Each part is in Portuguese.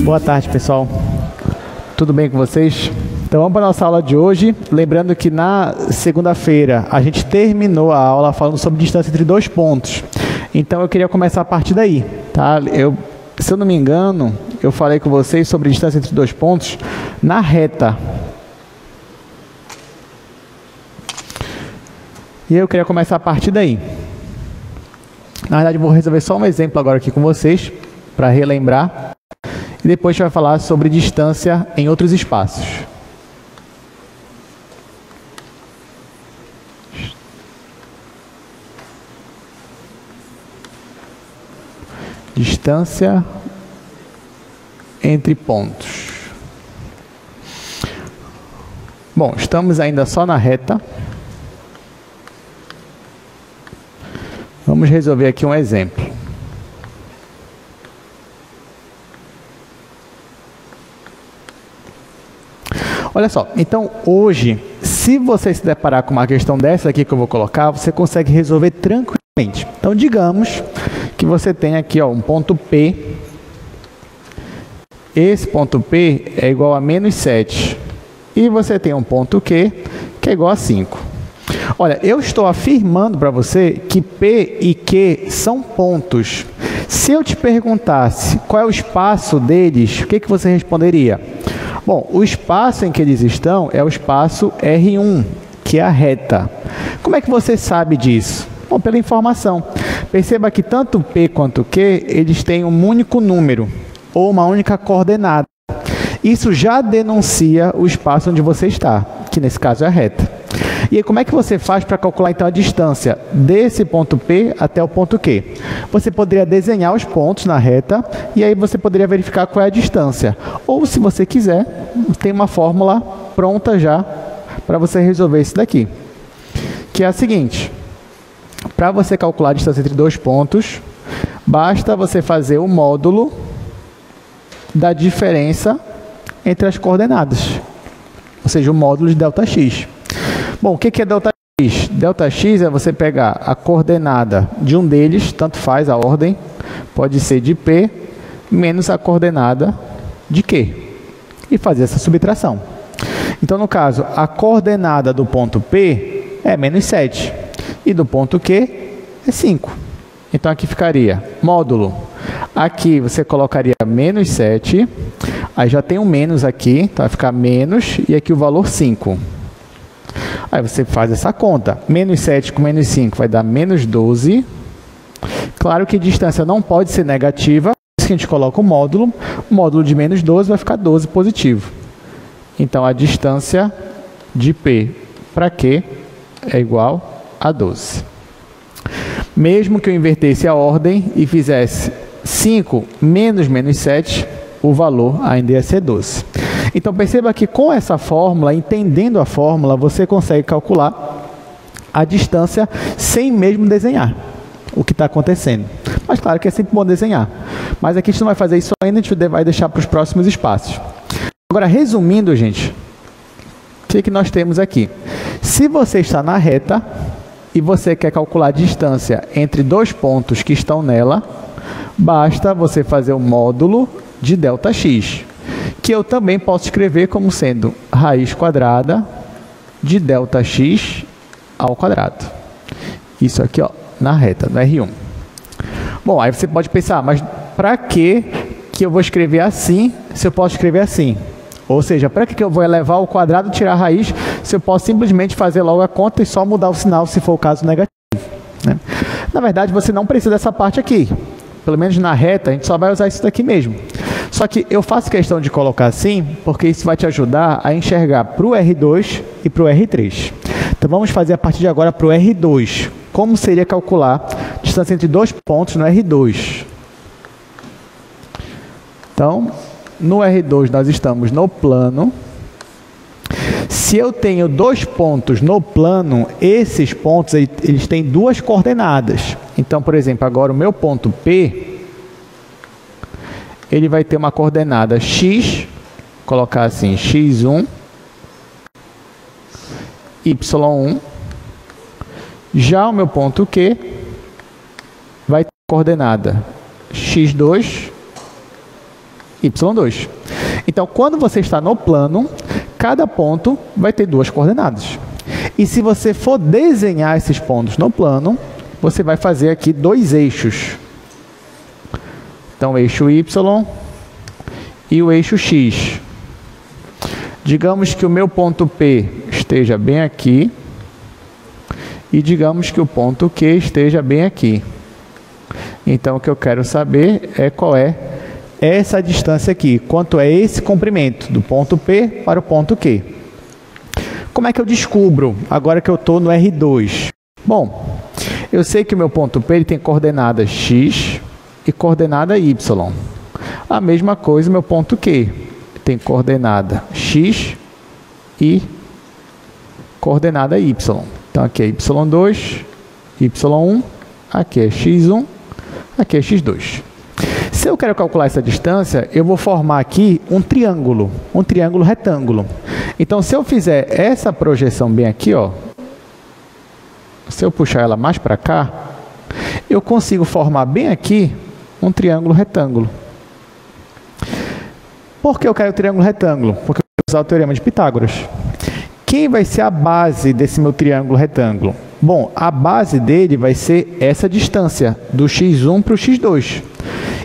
Boa tarde, pessoal. Tudo bem com vocês? Então vamos para a nossa aula de hoje. Lembrando que na segunda-feira a gente terminou a aula falando sobre distância entre dois pontos. Então eu queria começar a partir daí, tá? Se eu não me engano, eu falei com vocês sobre distância entre dois pontos na reta. E eu queria começar a partir daí. Na verdade, eu vou resolver só um exemplo agora aqui com vocês, para relembrar. E depois a gente vai falar sobre distância em outros espaços. Distância entre pontos. Bom, estamos ainda só na reta. Vamos resolver aqui um exemplo. Olha só, então hoje, se você se deparar com uma questão dessa aqui que eu vou colocar, você consegue resolver tranquilamente. Então, digamos que você tem aqui ó, um ponto P. Esse ponto P é igual a menos 7. E você tem um ponto Q, que é igual a 5. Olha, eu estou afirmando para você que P e Q são pontos. Se eu te perguntasse qual é o espaço deles, o que você responderia? Bom, o espaço em que eles estão é o espaço R1, que é a reta. Como é que você sabe disso? Bom, pela informação. Perceba que tanto P quanto Q, eles têm um único número, ou uma única coordenada. Isso já denuncia o espaço onde você está, que nesse caso é a reta. E aí, como é que você faz para calcular então a distância desse ponto P até o ponto Q? Você poderia desenhar os pontos na reta e aí você poderia verificar qual é a distância. Ou, se você quiser, tem uma fórmula pronta já para você resolver isso daqui. Que é a seguinte: para você calcular a distância entre dois pontos, basta você fazer o módulo da diferença entre as coordenadas. Ou seja, o módulo de ΔX. Bom, o que é ΔX? ΔX é você pegar a coordenada de um deles, tanto faz a ordem, pode ser de P, menos a coordenada de Q, e fazer essa subtração. Então, no caso, a coordenada do ponto P é menos 7, e do ponto Q é 5. Então, aqui ficaria módulo. Aqui você colocaria menos 7, aí já tem um menos aqui, então vai ficar menos, e aqui o valor 5. Aí você faz essa conta. Menos 7 com menos 5 vai dar menos 12. Claro que a distância não pode ser negativa. Por isso que a gente coloca o módulo. O módulo de menos 12 vai ficar 12 positivo. Então, a distância de P para Q é igual a 12. Mesmo que eu invertesse a ordem e fizesse 5 menos menos 7, o valor ainda ia ser 12. Então, perceba que com essa fórmula, entendendo a fórmula, você consegue calcular a distância sem mesmo desenhar o que está acontecendo. Mas, claro que é sempre bom desenhar. Mas aqui a gente não vai fazer isso ainda, a gente vai deixar para os próximos espaços. Agora, resumindo, gente, o que nós temos aqui? Se você está na reta e você quer calcular a distância entre dois pontos que estão nela, basta você fazer o módulo de ΔX, que eu também posso escrever como sendo raiz quadrada de ΔX ao quadrado. Isso aqui, ó, na reta, no R1. Bom, aí você pode pensar, mas para que eu vou escrever assim, se eu posso escrever assim? Ou seja, para que eu vou elevar ao quadrado e tirar a raiz, se eu posso simplesmente fazer logo a conta e só mudar o sinal, se for o caso negativo, né? Na verdade, você não precisa dessa parte aqui. Pelo menos na reta, a gente só vai usar isso daqui mesmo. Só que eu faço questão de colocar assim, porque isso vai te ajudar a enxergar para o R2 e para o R3. Então, vamos fazer a partir de agora para o R2. Como seria calcular a distância entre dois pontos no R2? Então, no R2 nós estamos no plano. Se eu tenho dois pontos no plano, esses pontos eles têm duas coordenadas. Então, por exemplo, agora o meu ponto P, ele vai ter uma coordenada x, colocar assim, x1, y1. Já o meu ponto Q vai ter coordenada x2, y2. Então, quando você está no plano, cada ponto vai ter duas coordenadas. E se você for desenhar esses pontos no plano, você vai fazer aqui dois eixos. Então, o eixo y e o eixo x. Digamos que o meu ponto P esteja bem aqui e digamos que o ponto Q esteja bem aqui. Então, o que eu quero saber é qual é essa distância aqui, quanto é esse comprimento do ponto P para o ponto Q. Como é que eu descubro agora que eu estou no R2? Bom, eu sei que o meu ponto P ele tem coordenada x e coordenada y. A mesma coisa o meu ponto Q tem coordenada x e coordenada y. Então aqui é y2, y1, aqui é x1, aqui é x2. Se eu quero calcular essa distância, eu vou formar aqui um triângulo retângulo. Então, se eu fizer essa projeção bem aqui, ó, se eu puxar ela mais para cá, eu consigo formar bem aqui um triângulo retângulo. Por que eu quero o triângulo retângulo? Porque eu vou usar o teorema de Pitágoras. Quem vai ser a base desse meu triângulo retângulo? Bom, a base dele vai ser essa distância, do x1 para o x2.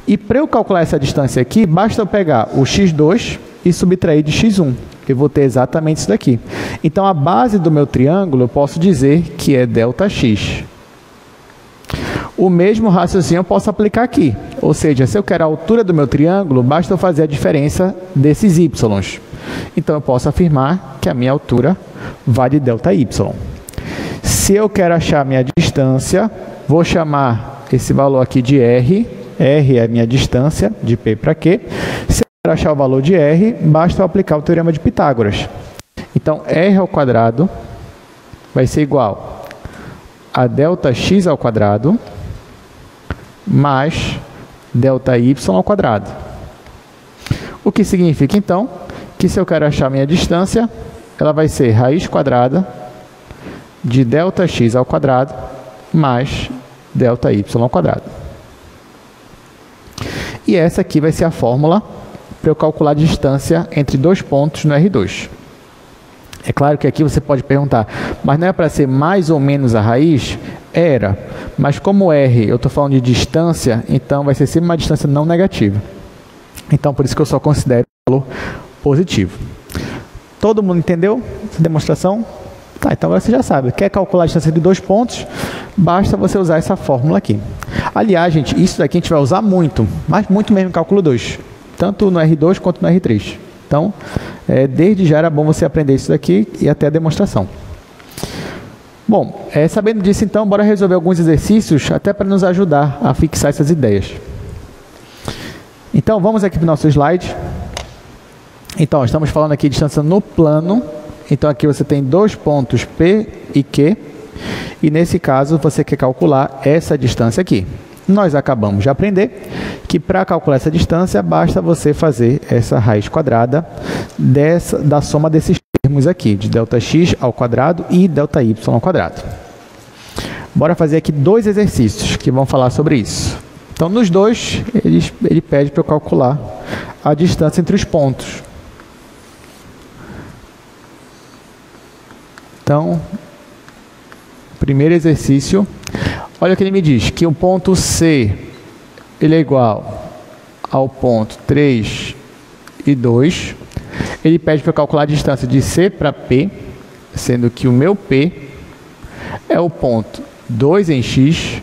E para eu calcular essa distância aqui, basta eu pegar o x2 e subtrair de x1. Eu vou ter exatamente isso daqui. Então, a base do meu triângulo, eu posso dizer que é ΔX. O mesmo raciocínio eu posso aplicar aqui. Ou seja, se eu quero a altura do meu triângulo, basta eu fazer a diferença desses y. Então, eu posso afirmar que a minha altura vale ΔY. Se eu quero achar a minha distância, vou chamar esse valor aqui de R. R é a minha distância, de P para Q. Se eu quero achar o valor de R, basta eu aplicar o teorema de Pitágoras. Então, R ao quadrado vai ser igual a ΔX ao quadrado mais ΔY ao quadrado. O que significa, então, que se eu quero achar a minha distância, ela vai ser raiz quadrada de ΔX ao quadrado mais ΔY ao quadrado. E essa aqui vai ser a fórmula para eu calcular a distância entre dois pontos no R2. É claro que aqui você pode perguntar, mas não é para ser mais ou menos a raiz? Era, mas como R eu estou falando de distância, então vai ser sempre uma distância não negativa. Então, por isso que eu só considero o valor positivo. Todo mundo entendeu essa demonstração? Tá, então agora você já sabe. Quer calcular a distância entre dois pontos? Basta você usar essa fórmula aqui. Aliás, gente, isso daqui a gente vai usar muito, mas muito mesmo em cálculo 2. Tanto no R2 quanto no R3. Então, desde já era bom você aprender isso daqui e até a demonstração. Bom, sabendo disso então, bora resolver alguns exercícios até para nos ajudar a fixar essas ideias. Então, vamos aqui para o nosso slide. Então, estamos falando aqui de distância no plano. Então, aqui você tem dois pontos P e Q. E nesse caso, você quer calcular essa distância aqui. Nós acabamos de aprender que para calcular essa distância, basta você fazer essa raiz quadrada da soma desses termos aqui, de ΔX ao quadrado e ΔY ao quadrado. Bora fazer aqui dois exercícios que vão falar sobre isso. Então, nos dois, ele pede para eu calcular a distância entre os pontos. Então, primeiro exercício, olha o que ele me diz, que o ponto C ele é igual ao ponto 3 e 2. Ele pede para eu calcular a distância de C para P, sendo que o meu P é o ponto 2 em X,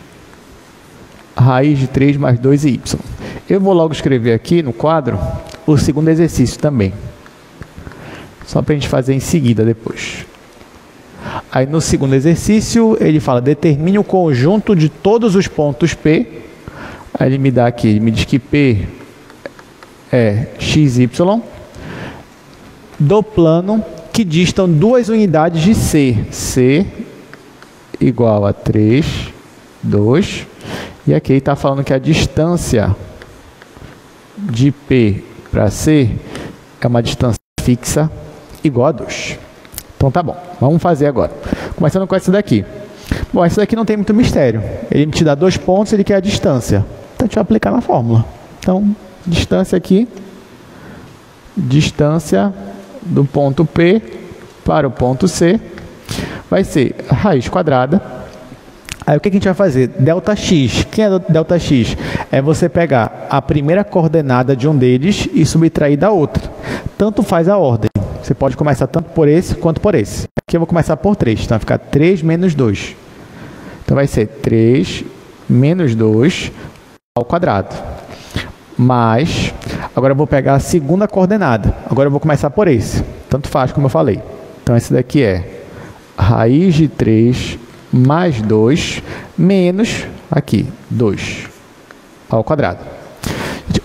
raiz de 3 mais 2 em Y. Eu vou logo escrever aqui no quadro o segundo exercício também, só para a gente fazer em seguida depois. Aí no segundo exercício, ele fala, determine o conjunto de todos os pontos P. Aí ele me dá aqui, ele me diz que P é XY do plano que distam duas unidades de C. C igual a 3, 2. E aqui ele está falando que a distância de P para C é uma distância fixa igual a 2. Então tá bom, vamos fazer agora. Começando com essa daqui. Bom, essa daqui não tem muito mistério. Ele te dá dois pontos, ele quer a distância. Então a gente vai aplicar na fórmula. Então, distância aqui distância do ponto P para o ponto C vai ser raiz quadrada. Aí o que a gente vai fazer? Delta x. Quem é delta x? É você pegar a primeira coordenada de um deles e subtrair da outra. Tanto faz a ordem. Você pode começar tanto por esse quanto por esse. Aqui eu vou começar por 3. Então vai ficar 3 menos 2. Então vai ser 3 menos 2 ao quadrado. Mais, agora eu vou pegar a segunda coordenada. Agora eu vou começar por esse. Tanto faz, como eu falei. Então esse daqui é raiz de 3 mais 2 menos, aqui, 2 ao quadrado.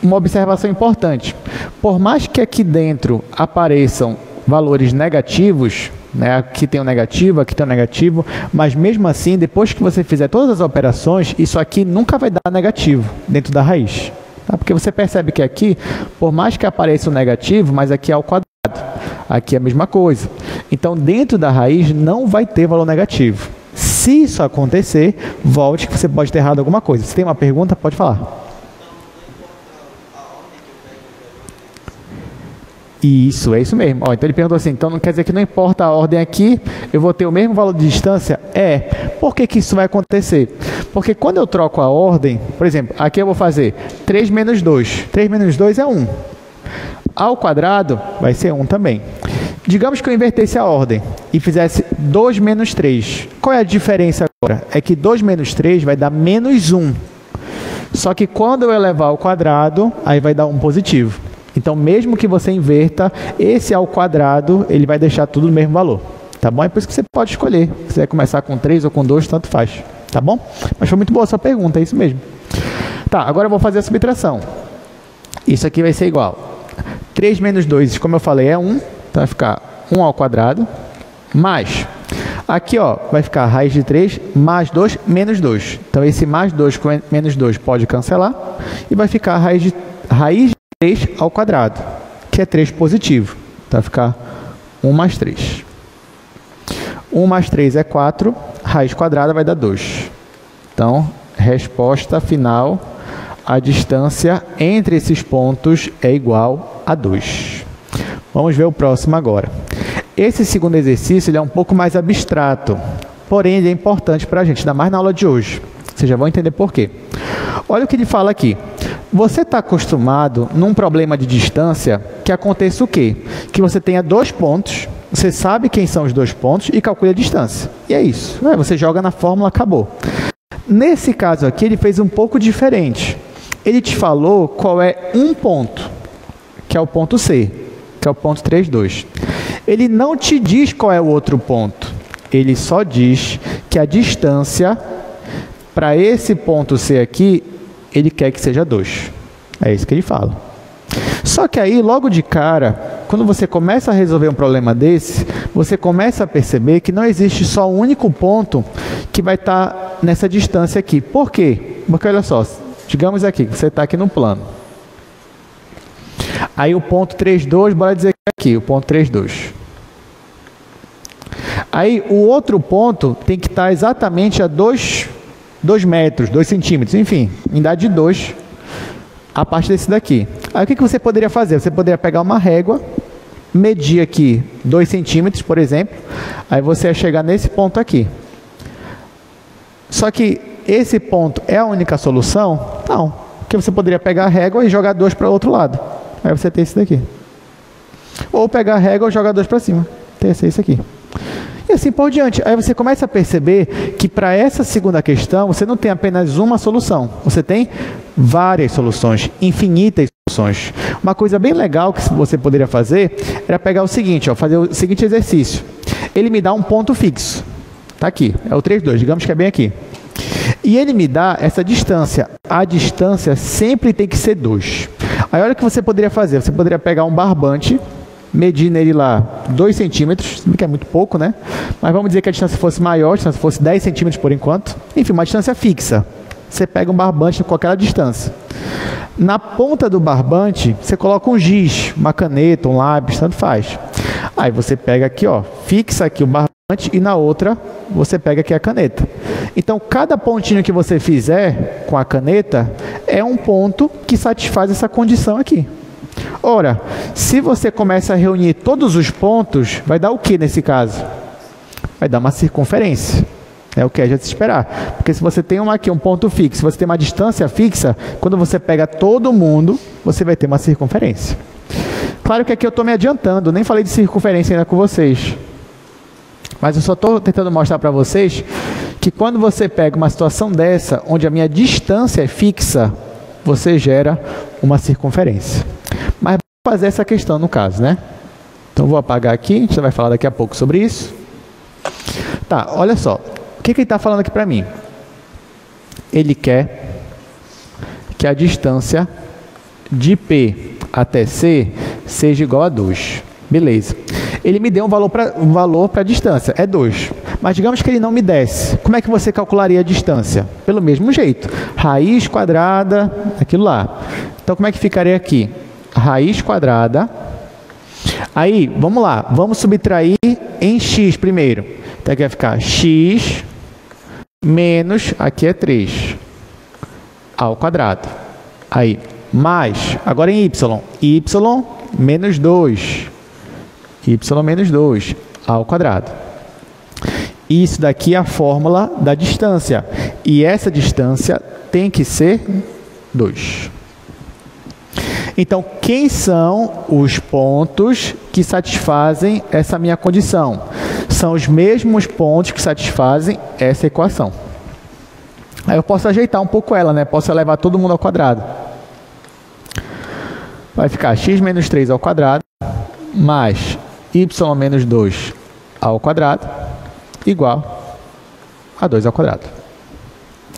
Uma observação importante. Por mais que aqui dentro apareçam valores negativos, né, aqui tem um negativo, aqui tem um negativo, mas mesmo assim, depois que você fizer todas as operações, isso aqui nunca vai dar negativo dentro da raiz. Tá? Porque você percebe que aqui, por mais que apareça um negativo, mas aqui é ao quadrado. Aqui é a mesma coisa. Então, dentro da raiz não vai ter valor negativo. Se isso acontecer, volte que você pode ter errado alguma coisa. Se tem uma pergunta, pode falar. Isso, é isso mesmo. Ó, então ele perguntou assim, então não quer dizer que não importa a ordem aqui, eu vou ter o mesmo valor de distância? É. Por que que isso vai acontecer? Porque quando eu troco a ordem, por exemplo, aqui eu vou fazer 3 menos 2. 3 menos 2 é 1. Ao quadrado vai ser 1 também. Digamos que eu invertesse a ordem e fizesse 2 menos 3. Qual é a diferença agora? É que 2 menos 3 vai dar menos 1. Só que quando eu elevar ao quadrado, aí vai dar 1 positivo. Então, mesmo que você inverta, esse ao quadrado, ele vai deixar tudo no mesmo valor. Tá bom? É por isso que você pode escolher. Se quiser começar com 3 ou com 2, tanto faz. Tá bom? Mas foi muito boa a sua pergunta, é isso mesmo. Tá, agora eu vou fazer a subtração. Isso aqui vai ser igual. 3 menos 2, como eu falei, é 1. Então, vai ficar 1 ao quadrado. Mais, aqui ó, vai ficar raiz de 3 mais 2 menos 2. Então, esse mais 2 com menos 2 pode cancelar. E vai ficar raiz de 3 ao quadrado, que é 3 positivo. Então, vai ficar 1 mais 3. 1 mais 3 é 4, raiz quadrada vai dar 2. Então, resposta final, a distância entre esses pontos é igual a 2. Vamos ver o próximo agora. Esse segundo exercício ele é um pouco mais abstrato, porém ele é importante para a gente, ainda mais na aula de hoje. Vocês já vão entender por quê. Olha o que ele fala aqui. Você está acostumado, num problema de distância, que aconteça o quê? Que você tenha 2 pontos, você sabe quem são os 2 pontos e calcule a distância. E é isso. Você joga na fórmula, acabou. Nesse caso aqui, ele fez um pouco diferente. Ele te falou qual é um ponto, que é o ponto C, que é o ponto 3, 2. Ele não te diz qual é o outro ponto. Ele só diz que a distância para esse ponto C aqui, ele quer que seja 2. É isso que ele fala. Só que aí, logo de cara, quando você começa a resolver um problema desse, você começa a perceber que não existe só um único ponto que vai estar nessa distância aqui. Por quê? Porque, olha só, digamos aqui, que você está aqui no plano. Aí o ponto 3, 2, bora dizer que é aqui, o ponto 3, 2. Aí o outro ponto tem que estar exatamente a 2 metros, 2 centímetros, enfim, unidade de 2, a parte desse daqui. Aí o que você poderia fazer? Você poderia pegar uma régua, medir aqui 2 centímetros, por exemplo, aí você ia chegar nesse ponto aqui. Só que esse ponto é a única solução? Não, porque você poderia pegar a régua e jogar 2 para o outro lado. Aí você tem esse daqui. Ou pegar a régua e jogar 2 para cima. Tem esse aqui. E assim por diante. Aí você começa a perceber que para essa segunda questão, você não tem apenas uma solução. Você tem várias soluções, infinitas soluções. Uma coisa bem legal que você poderia fazer era pegar o seguinte, ó, fazer o seguinte exercício. Ele me dá um ponto fixo. Está aqui, é o 3, 2, digamos que é bem aqui. E ele me dá essa distância. A distância sempre tem que ser 2. Aí olha o que você poderia fazer. Você poderia pegar um barbante, medir nele lá 2 centímetros, que é muito pouco, né? Mas vamos dizer que a distância fosse maior, a distância fosse 10 centímetros por enquanto. Enfim, uma distância fixa. Você pega um barbante com aquela distância. Na ponta do barbante, você coloca um giz, uma caneta, um lápis, tanto faz. Aí você pega aqui, ó, fixa aqui o barbante e na outra você pega aqui a caneta. Então, cada pontinho que você fizer com a caneta é um ponto que satisfaz essa condição aqui. Ora, se você começa a reunir todos os pontos, vai dar o que nesse caso? Vai dar uma circunferência. É o que é de se esperar. Porque se você tem aqui um ponto fixo, se você tem uma distância fixa, quando você pega todo mundo, você vai ter uma circunferência. Claro que aqui eu estou me adiantando, nem falei de circunferência ainda com vocês. Mas eu só estou tentando mostrar para vocês que quando você pega uma situação dessa, onde a minha distância é fixa, você gera uma circunferência. Mas vou fazer essa questão no caso, né? Então vou apagar aqui, a gente vai falar daqui a pouco sobre isso. Tá, olha só. O que ele está falando aqui para mim? Ele quer que a distância de P até C seja igual a 2. Beleza. Ele me deu um valor para a distância, é 2. Mas digamos que ele não me desse. Como é que você calcularia a distância? Pelo mesmo jeito. Raiz quadrada, aquilo lá. Então, como é que ficaria aqui? Raiz quadrada. Aí, vamos lá. Vamos subtrair em x primeiro. Então, aqui vai ficar x menos, aqui é 3, ao quadrado. Aí, mais, agora em y menos 2, y menos 2, ao quadrado. Isso daqui é a fórmula da distância. E essa distância tem que ser 2. Então, quem são os pontos que satisfazem essa minha condição? São os mesmos pontos que satisfazem essa equação. Aí eu posso ajeitar um pouco ela, né? Posso elevar todo mundo ao quadrado. Vai ficar x menos 3 ao quadrado, mais y menos 2 ao quadrado, igual a 2 ao quadrado.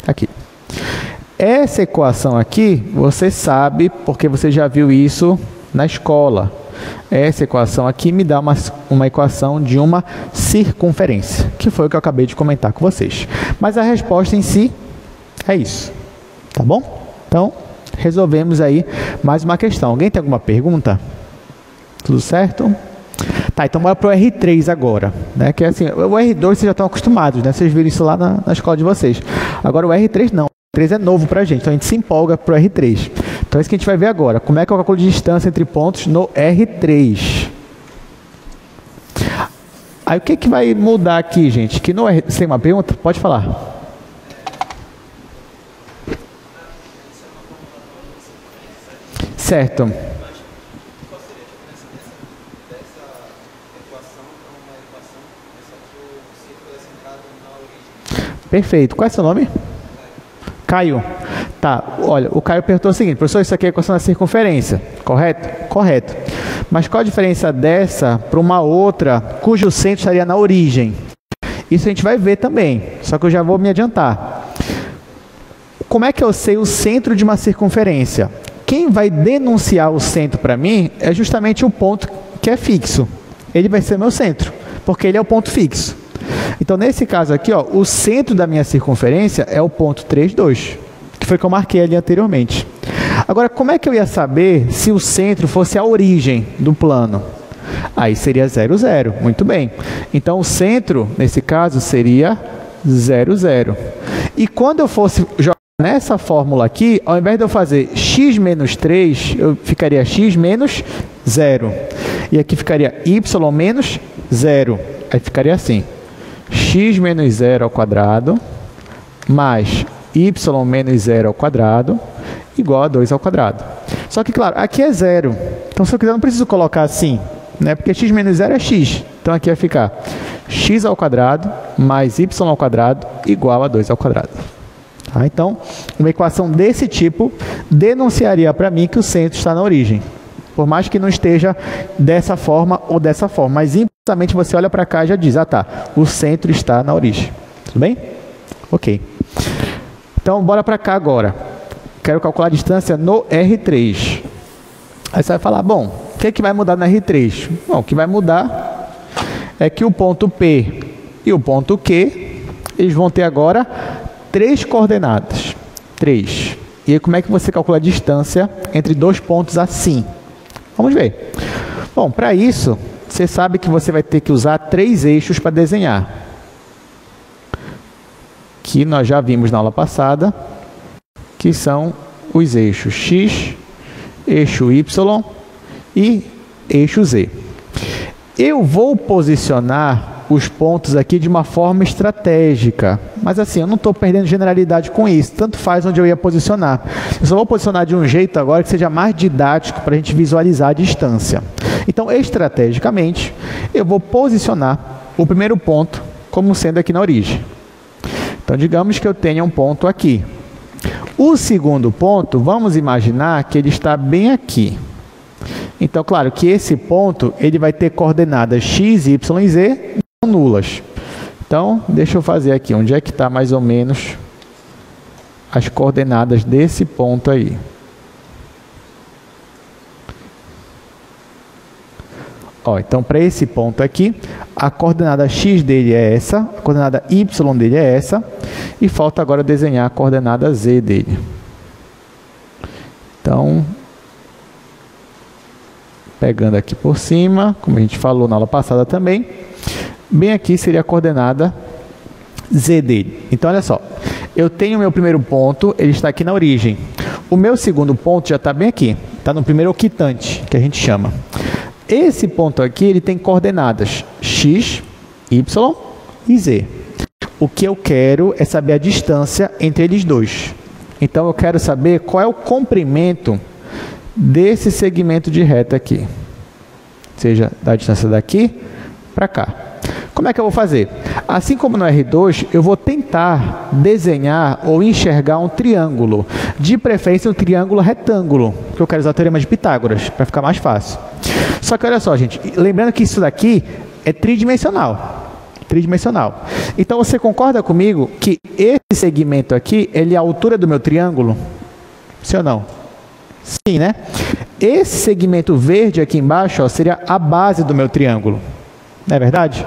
Aqui. Essa equação aqui, você sabe, porque você já viu isso na escola. Essa equação aqui me dá uma equação de uma circunferência, que foi o que eu acabei de comentar com vocês. Mas a resposta em si é isso. Tá bom? Então, resolvemos aí mais uma questão. Alguém tem alguma pergunta? Tudo certo? Tá, então bora para o R3 agora, né? Que é assim, o R2 vocês já estão acostumados, né? Vocês viram isso lá na escola de vocês. Agora o R3 não. O R3 é novo para a gente, então a gente se empolga para o R3. Então é isso que a gente vai ver agora. Como é que eu calculo de distância entre pontos no R3? Aí o que que vai mudar aqui, gente? Que no R3, você tem uma pergunta? Pode falar. Certo. Perfeito. Qual é o seu nome? Caio. Tá, olha, o Caio perguntou o seguinte: professor, isso aqui é a equação da circunferência, correto? Correto. Mas qual a diferença dessa para uma outra cujo centro estaria na origem? Isso a gente vai ver também, só que eu já vou me adiantar. Como é que eu sei o centro de uma circunferência? Quem vai denunciar o centro para mim é justamente o ponto que é fixo. Ele vai ser meu centro, porque ele é o ponto fixo. Então, nesse caso aqui, ó, o centro da minha circunferência é o ponto 3, 2, que foi que eu marquei ali anteriormente. Agora, como é que eu ia saber se o centro fosse a origem do plano? Aí seria 0, 0. Muito bem. Então, o centro, nesse caso, seria 0, 0. E quando eu fosse jogar nessa fórmula aqui, ao invés de eu fazer x menos 3, eu ficaria x menos 0. E aqui ficaria y menos 0. Aí ficaria assim: x menos 0 ao quadrado mais y menos 0 ao quadrado igual a 2 ao quadrado. Só que, claro, aqui é 0. Então, se eu quiser, não preciso colocar assim, né? Porque x menos 0 é x. Então, aqui vai ficar x ao quadrado mais y ao quadrado igual a 2 ao quadrado. Tá? Então, uma equação desse tipo denunciaria para mim que o centro está na origem. Por mais que não esteja dessa forma ou dessa forma. Mas, imediatamente, você olha para cá e já diz: ah, tá, o centro está na origem. Tudo bem? Ok. Então, bora para cá agora. Quero calcular a distância no R3. Aí você vai falar: bom, o que é que vai mudar no R3? Bom, o que vai mudar é que o ponto P e o ponto Q, eles vão ter agora 3 coordenadas. 3. E aí, como é que você calcula a distância entre dois pontos assim? Vamos ver. Bom, para isso, você sabe que você vai ter que usar 3 eixos para desenhar. Que nós já vimos na aula passada, que são os eixos X, eixo Y e eixo Z. Eu vou posicionar os pontos aqui de uma forma estratégica, mas assim, eu não estou perdendo generalidade com isso, tanto faz onde eu ia posicionar. Eu só vou posicionar de um jeito agora que seja mais didático para a gente visualizar a distância. Então, estrategicamente, eu vou posicionar o primeiro ponto como sendo aqui na origem. Então, digamos que eu tenha um ponto aqui. O segundo ponto, vamos imaginar que ele está bem aqui. Então, claro que esse ponto ele vai ter coordenadas x, y e z nulas. Então, deixa eu fazer aqui, onde é que está mais ou menos as coordenadas desse ponto aí. Ó, então, para esse ponto aqui, a coordenada x dele é essa, a coordenada y dele é essa, e falta agora desenhar a coordenada z dele. Então, pegando aqui por cima, como a gente falou na aula passada também, bem aqui seria a coordenada z dele. Então, olha só, eu tenho o meu primeiro ponto, ele está aqui na origem. O meu segundo ponto já está bem aqui, está no primeiro oquitante, que a gente chama. Esse ponto aqui, ele tem coordenadas x, y e z. O que eu quero é saber a distância entre eles dois. Então, eu quero saber qual é o comprimento desse segmento de reta aqui. Ou seja, da distância daqui para cá. Como é que eu vou fazer? Assim como no R2, eu vou tentar desenhar ou enxergar um triângulo. De preferência, um triângulo retângulo, porque eu quero usar o teorema de Pitágoras, para ficar mais fácil. Só que olha só, gente, lembrando que isso daqui é tridimensional. Tridimensional. Então, você concorda comigo que esse segmento aqui, ele é a altura do meu triângulo? Sim ou não? Sim, né? Esse segmento verde aqui embaixo, ó, seria a base do meu triângulo. Não é verdade?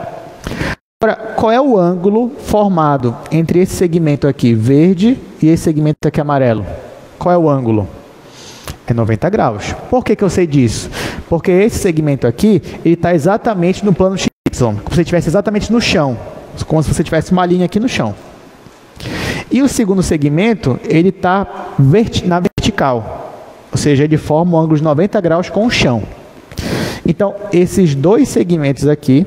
Agora, qual é o ângulo formado entre esse segmento aqui verde e esse segmento aqui amarelo? Qual é o ângulo? É 90 graus. Por que eu sei disso? Porque esse segmento aqui, ele está exatamente no plano XY, como se estivesse exatamente no chão, como se você tivesse uma linha aqui no chão. E o segundo segmento, ele está na vertical, ou seja, ele forma um ângulo de 90 graus com o chão. Então, esses dois segmentos aqui,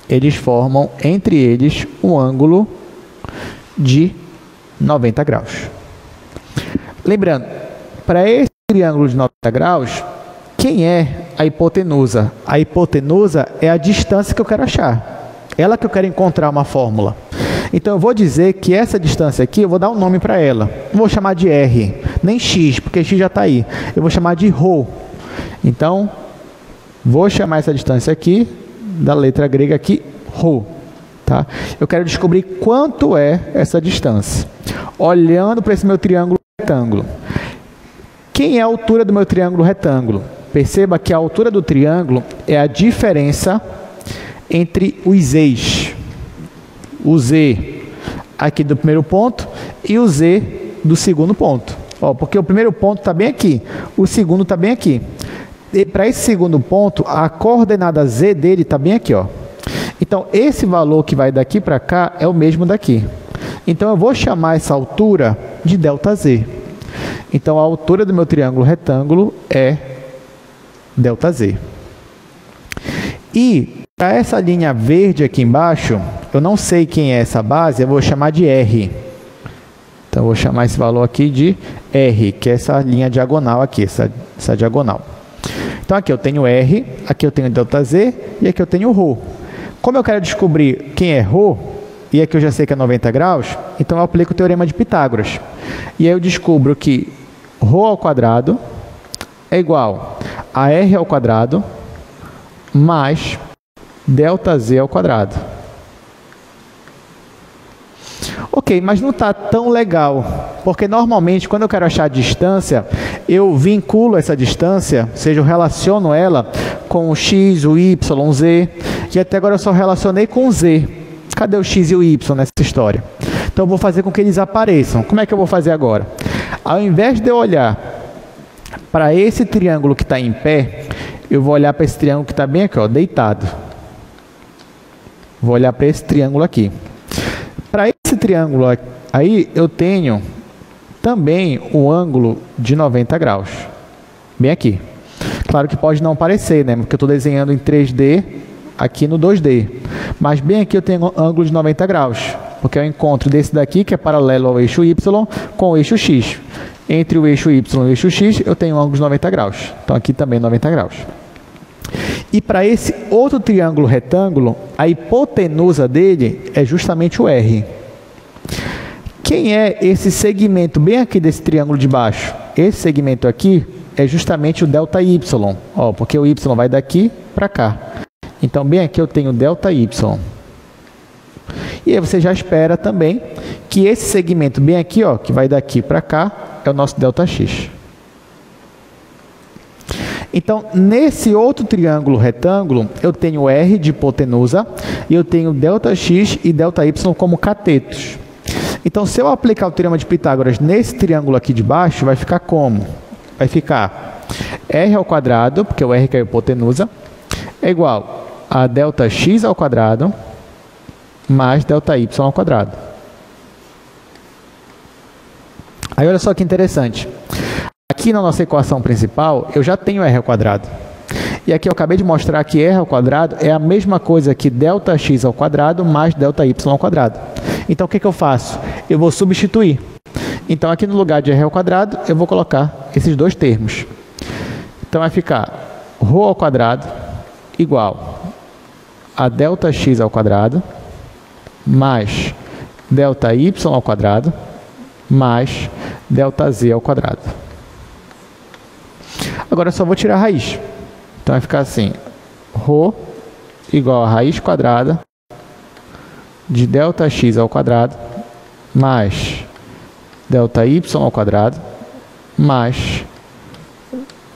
eles formam, entre eles, um ângulo de 90 graus. Lembrando, para esse triângulo de 90 graus, quem é a hipotenusa? A hipotenusa é a distância que eu quero achar. Ela que eu quero encontrar uma fórmula. Então, eu vou dizer que essa distância aqui, eu vou dar um nome para ela. Não vou chamar de R, nem X, porque X já está aí. Eu vou chamar de ρ. Então, vou chamar essa distância aqui, da letra grega aqui, ρ. Tá? Eu quero descobrir quanto é essa distância. Olhando para esse meu triângulo retângulo. Quem é a altura do meu triângulo retângulo? Perceba que a altura do triângulo é a diferença entre os z's. O z aqui do primeiro ponto e o z do segundo ponto. Ó, porque o primeiro ponto está bem aqui, o segundo está bem aqui. E para esse segundo ponto, a coordenada z dele está bem aqui, ó. Então, esse valor que vai daqui para cá é o mesmo daqui. Então, eu vou chamar essa altura de ΔZ. Então, a altura do meu triângulo retângulo é ΔZ. E, para essa linha verde aqui embaixo, eu não sei quem é essa base, eu vou chamar de R. Então, eu vou chamar esse valor aqui de R, que é essa linha diagonal aqui, essa diagonal. Então, aqui eu tenho R, aqui eu tenho ΔZ e aqui eu tenho ρ. Como eu quero descobrir quem é ρ, e aqui eu já sei que é 90 graus, então eu aplico o teorema de Pitágoras. E aí eu descubro que ρ ao quadrado é igual a R ao quadrado mais ΔZ ao quadrado. Ok, mas não está tão legal, porque normalmente quando eu quero achar a distância, eu vinculo essa distância, ou seja, eu relaciono ela com o x, o y, o z, e até agora eu só relacionei com o z. Cadê o x e o y nessa história? Então eu vou fazer com que eles apareçam. Como é que eu vou fazer agora? Ao invés de eu olhar para esse triângulo que está em pé, eu vou olhar para esse triângulo que está bem aqui, ó, deitado. Vou olhar para esse triângulo aqui. Para esse triângulo aí, eu tenho também o ângulo de 90 graus. Bem aqui. Claro que pode não parecer, né? Porque eu estou desenhando em 3D aqui no 2D. Mas bem aqui eu tenho ângulo de 90 graus, porque é o encontro desse daqui, que é paralelo ao eixo Y, com o eixo X. Entre o eixo Y e o eixo X, eu tenho um ângulo de 90 graus. Então aqui também 90 graus. E para esse outro triângulo retângulo, a hipotenusa dele é justamente o R. Quem é esse segmento bem aqui desse triângulo de baixo? Esse segmento aqui é justamente o ΔY, ó, porque o Y vai daqui para cá. Então, bem aqui eu tenho ΔY. E aí você já espera também que esse segmento bem aqui, ó, que vai daqui para cá, é o nosso ΔX. Então, nesse outro triângulo retângulo, eu tenho R de hipotenusa e eu tenho ΔX e ΔY como catetos. Então, se eu aplicar o teorema de Pitágoras nesse triângulo aqui de baixo, vai ficar como? Vai ficar R ao quadrado, porque o R que é a hipotenusa, é igual a ΔX ao quadrado mais ΔY ao quadrado. Aí, olha só que interessante. Aqui na nossa equação principal, eu já tenho R ao quadrado. E aqui eu acabei de mostrar que R ao quadrado é a mesma coisa que ΔX ao quadrado mais ΔY ao quadrado. Então, o que eu faço? Eu vou substituir. Então, aqui no lugar de R ao quadrado, eu vou colocar esses dois termos. Então, vai ficar ρ ao quadrado igual a ΔX ao quadrado mais ΔY ao quadrado mais ΔZ ao quadrado. Agora, eu só vou tirar a raiz. Então, vai ficar assim, ρ igual a raiz quadrada de ΔX ao quadrado mais ΔY ao quadrado mais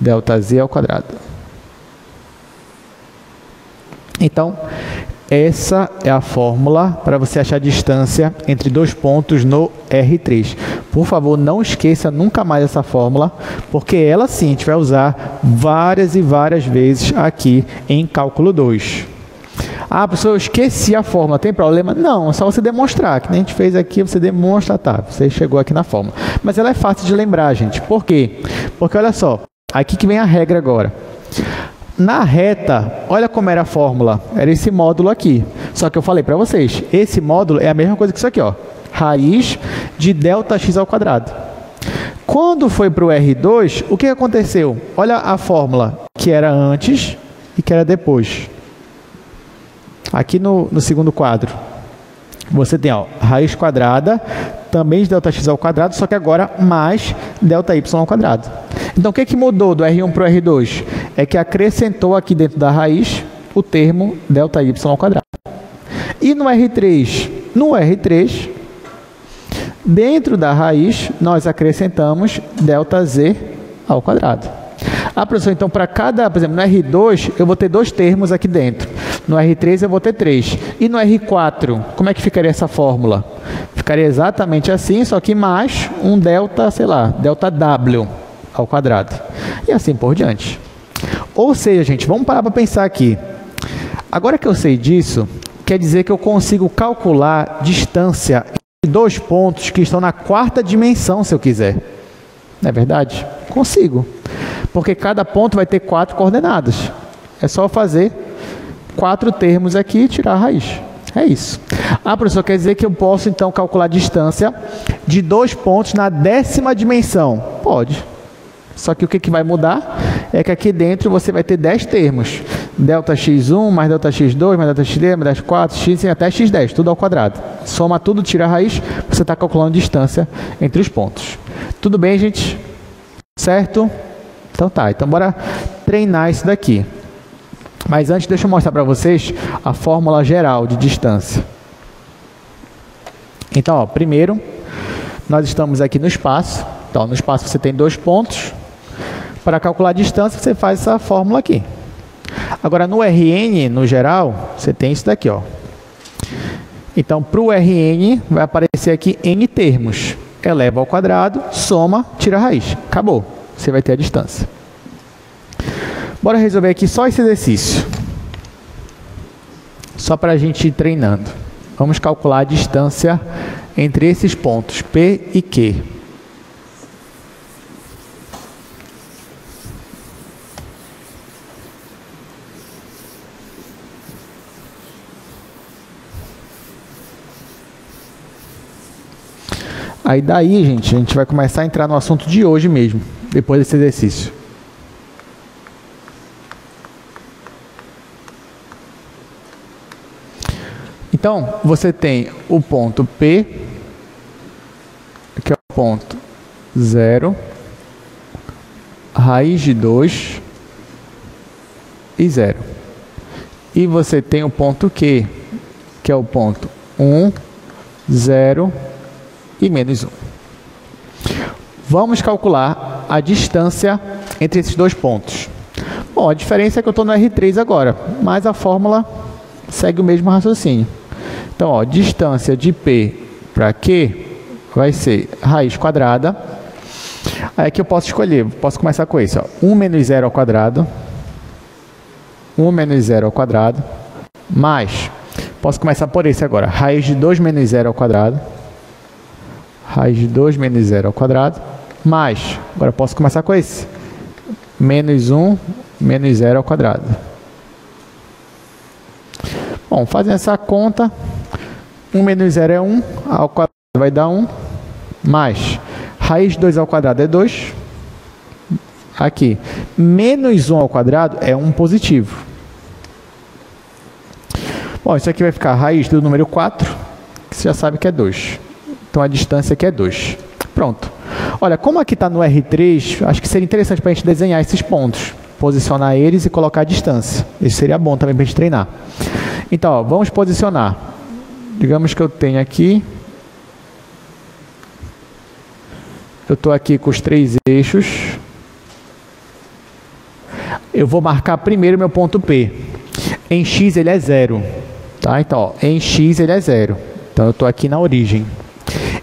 ΔZ ao quadrado. Então, essa é a fórmula para você achar a distância entre dois pontos no R3. Por favor, não esqueça nunca mais essa fórmula, porque ela sim a gente vai usar várias e várias vezes aqui em cálculo 2. Ah, professor, eu esqueci a fórmula, tem problema? Não, é só você demonstrar, que nem a gente fez aqui, você demonstra, tá, você chegou aqui na fórmula. Mas ela é fácil de lembrar, gente. Por quê? Porque olha só, aqui que vem a regra agora. Na reta, olha como era a fórmula, era esse módulo aqui. Só que eu falei para vocês, esse módulo é a mesma coisa que isso aqui, ó, raiz de ΔX ao quadrado. Quando foi para o R2, o que aconteceu? Olha a fórmula que era antes e que era depois. Aqui no segundo quadro, você tem, ó, raiz quadrada, também de ΔX ao quadrado, só que agora mais ΔY ao quadrado. Então, o que mudou do R1 para o R2? É que acrescentou aqui dentro da raiz o termo ΔY ao quadrado. E no R3? No R3, dentro da raiz, nós acrescentamos ΔZ ao quadrado. Ah, professor, então para cada, por exemplo, no R2 eu vou ter dois termos aqui dentro. No R3 eu vou ter 3. E no R4, como é que ficaria essa fórmula? Ficaria exatamente assim, só que mais um delta, sei lá, ΔW ao quadrado. E assim por diante. Ou seja, gente, vamos parar para pensar aqui. Agora que eu sei disso, quer dizer que eu consigo calcular distância entre dois pontos que estão na quarta dimensão, se eu quiser. Não é verdade? Consigo. Porque cada ponto vai ter 4 coordenadas. É só fazer 4 termos aqui e tirar a raiz. É isso. Ah, professor, quer dizer que eu posso, então, calcular a distância de dois pontos na 10ª dimensão? Pode. Só que o que vai mudar é que aqui dentro você vai ter 10 termos. ΔX1 mais ΔX2 mais ΔX3 mais ΔX4, x até x10, tudo ao quadrado. Soma tudo, tira a raiz, você está calculando a distância entre os pontos. Tudo bem, gente? Certo? Então tá, então bora treinar isso daqui. Mas antes, deixa eu mostrar para vocês a fórmula geral de distância. Então, ó, primeiro, nós estamos aqui no espaço. Então, no espaço você tem dois pontos. Para calcular a distância, você faz essa fórmula aqui. Agora, no Rn, no geral, você tem isso daqui, ó. Então, para o Rn, vai aparecer aqui n termos. Eleva ao quadrado, soma, tira a raiz. Acabou. Você vai ter a distância. Bora resolver aqui só esse exercício. Só para a gente ir treinando. Vamos calcular a distância entre esses pontos, P e Q. Aí daí, gente, a gente vai começar a entrar no assunto de hoje mesmo, depois desse exercício. Então, você tem o ponto P, que é o ponto 0, raiz de 2 e 0. E você tem o ponto Q, que é o ponto 1, 0 e menos 1. Vamos calcular a distância entre esses dois pontos. Bom, a diferença é que eu estou no R3 agora, mas a fórmula segue o mesmo raciocínio. Então, ó, distância de P para Q vai ser raiz quadrada. Aí aqui eu posso escolher, posso começar com esse, ó, 1 menos 0 ao quadrado, 1 menos 0 ao quadrado, mais, posso começar por esse agora, raiz de 2 menos 0 ao quadrado, raiz de 2 menos 0 ao quadrado, mais, agora posso começar com esse, menos 1 menos 0 ao quadrado. Bom, fazendo essa conta, 1 menos 0 é 1, ao quadrado vai dar 1, mais, raiz de 2 ao quadrado é 2, aqui, menos 1 ao quadrado é 1 positivo. Bom, isso aqui vai ficar raiz do número 4, que você já sabe que é 2. Então, a distância aqui é 2. Pronto. Olha, como aqui está no R3, acho que seria interessante para a gente desenhar esses pontos, posicionar eles e colocar a distância. Isso seria bom também para a gente treinar. Então, ó, vamos posicionar. Digamos que eu tenho aqui... Eu estou aqui com os 3 eixos. Eu vou marcar primeiro meu ponto P. Em X ele é 0. Tá? Então, ó, em X ele é 0. Então, eu estou aqui na origem.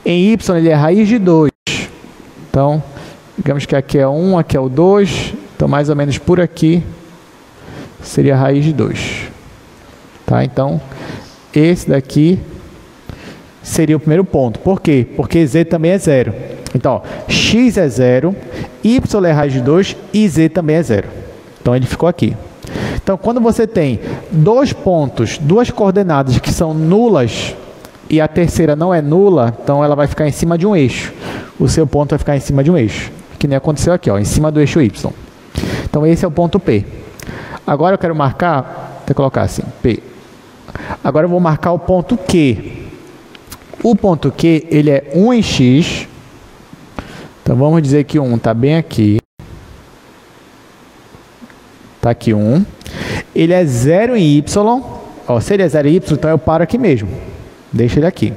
Em Y ele é raiz de 2. Então, digamos que aqui é 1, aqui é o 2. Então, mais ou menos por aqui seria raiz de 2. Tá? Então, esse daqui seria o primeiro ponto. Por quê? Porque Z também é 0. Então, ó, X é 0, Y é raiz de 2 e Z também é 0. Então, ele ficou aqui. Então, quando você tem dois pontos, duas coordenadas que são nulas e a terceira não é nula, então ela vai ficar em cima de um eixo. O seu ponto vai ficar em cima de um eixo, que nem aconteceu aqui, ó, em cima do eixo Y. Então, esse é o ponto P. Agora, eu quero marcar, vou colocar assim, P. Agora, eu vou marcar o ponto Q. O ponto Q, ele é 1 em X. Então, vamos dizer que o 1 está bem aqui. Está aqui 1. Ele é 0 em Y. Ó, se ele é 0 em Y, então eu paro aqui mesmo. Deixa ele aqui.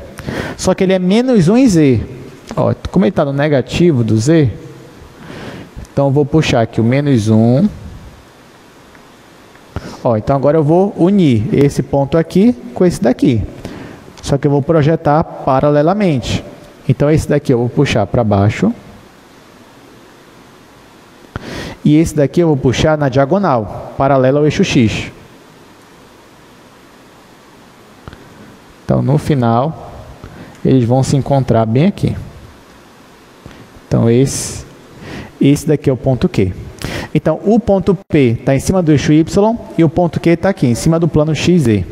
Só que ele é menos 1 em Z. Ó, como ele está no negativo do Z, então eu vou puxar aqui o menos 1. Ó, então agora eu vou unir esse ponto aqui com esse daqui. Só que eu vou projetar paralelamente. Então esse daqui eu vou puxar para baixo. E esse daqui eu vou puxar na diagonal, paralelo ao eixo X. Então, no final, eles vão se encontrar bem aqui. Então, esse daqui é o ponto Q. Então, o ponto P está em cima do eixo Y e o ponto Q está aqui, em cima do plano XZ.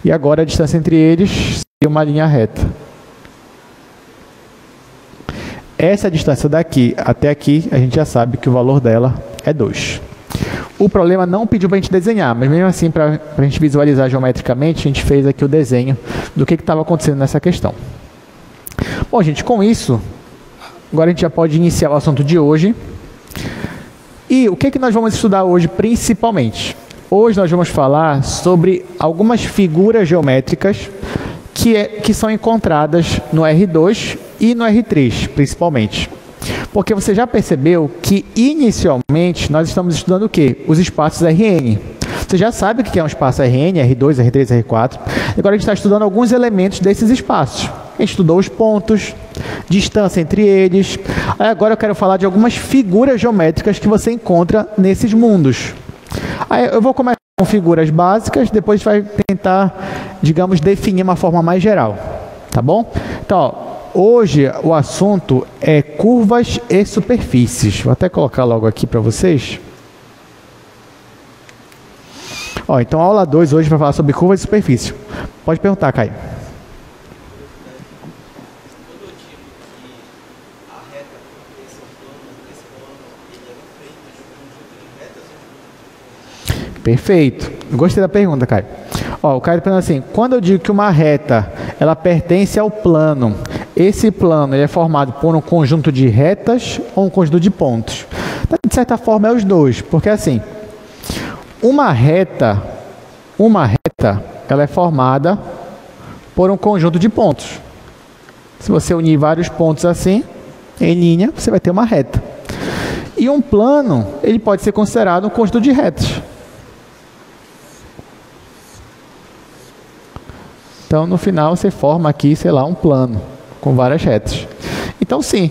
E agora, a distância entre eles seria uma linha reta. Essa distância daqui até aqui, a gente já sabe que o valor dela é 2. O problema não pediu para a gente desenhar, mas mesmo assim, para a gente visualizar geometricamente, a gente fez aqui o desenho do que estava acontecendo nessa questão. Bom, gente, com isso, agora a gente já pode iniciar o assunto de hoje. E o que nós vamos estudar hoje, principalmente? Hoje nós vamos falar sobre algumas figuras geométricas que são encontradas no R2 e no R3, principalmente. Porque você já percebeu que, inicialmente, nós estamos estudando o quê? Os espaços Rn. Você já sabe o que é um espaço Rn, R2, R3, R4. Agora a gente está estudando alguns elementos desses espaços. A gente estudou os pontos, distância entre eles. Aí agora eu quero falar de algumas figuras geométricas que você encontra nesses mundos. Aí eu vou começar com figuras básicas, depois a gente vai tentar, digamos, definir uma forma mais geral. Tá bom? Então, ó, hoje o assunto é curvas e superfícies. Vou até colocar logo aqui para vocês. Ó, então a aula 2 hoje vai falar sobre curvas e superfícies. Pode perguntar, Caio. Perfeito. Gostei da pergunta, Caio. Ó, o Caio está perguntando assim, quando eu digo que uma reta, ela pertence ao plano, esse plano ele é formado por um conjunto de retas ou um conjunto de pontos? De certa forma é os dois, porque assim, uma reta, ela é formada por um conjunto de pontos. Se você unir vários pontos assim, em linha, você vai ter uma reta. E um plano, ele pode ser considerado um conjunto de retas. Então, no final, você forma aqui, sei lá, um plano com várias retas. Então, sim,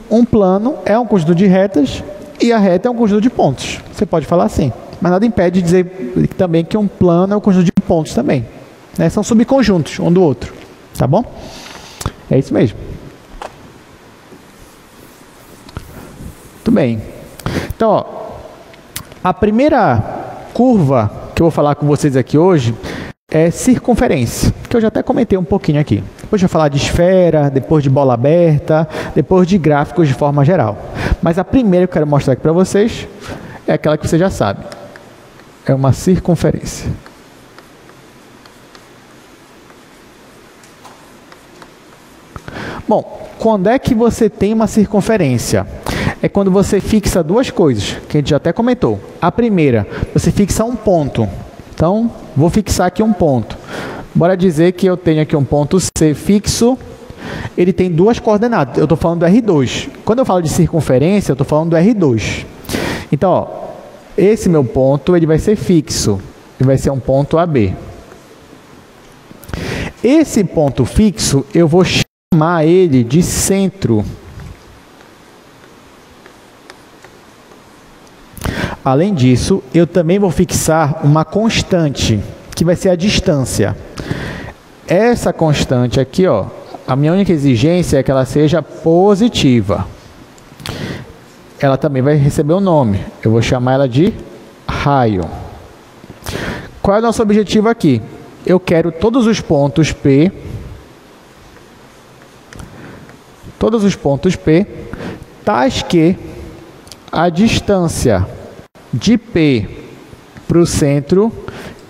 um plano é um conjunto de retas e a reta é um conjunto de pontos. Você pode falar assim. Mas nada impede de dizer também que um plano é um conjunto de pontos também. Né? São subconjuntos um do outro. Tá bom? É isso mesmo. Muito bem. Então, ó, a primeira curva que eu vou falar com vocês aqui hoje é circunferência, que eu já até comentei um pouquinho aqui. Depois eu vou falar de esfera, depois de bola aberta, depois de gráficos de forma geral. Mas a primeira que eu quero mostrar aqui para vocês é aquela que você já sabe. É uma circunferência. Bom, quando é que você tem uma circunferência? É quando você fixa duas coisas, que a gente já até comentou. A primeira, você fixa um ponto. Então, vou fixar aqui um ponto. Bora dizer que eu tenho aqui um ponto C fixo. Ele tem duas coordenadas. Eu estou falando do R2. Quando eu falo de circunferência, eu estou falando do R2. Então, ó, esse meu ponto ele vai ser fixo. Ele vai ser um ponto AB. Esse ponto fixo, eu vou chamar ele de centro. Além disso, eu também vou fixar uma constante, que vai ser a distância. Essa constante aqui, ó, a minha única exigência é que ela seja positiva. Ela também vai receber um nome. Eu vou chamar ela de raio. Qual é o nosso objetivo aqui? Eu quero todos os pontos P, tais que a distância de P para o centro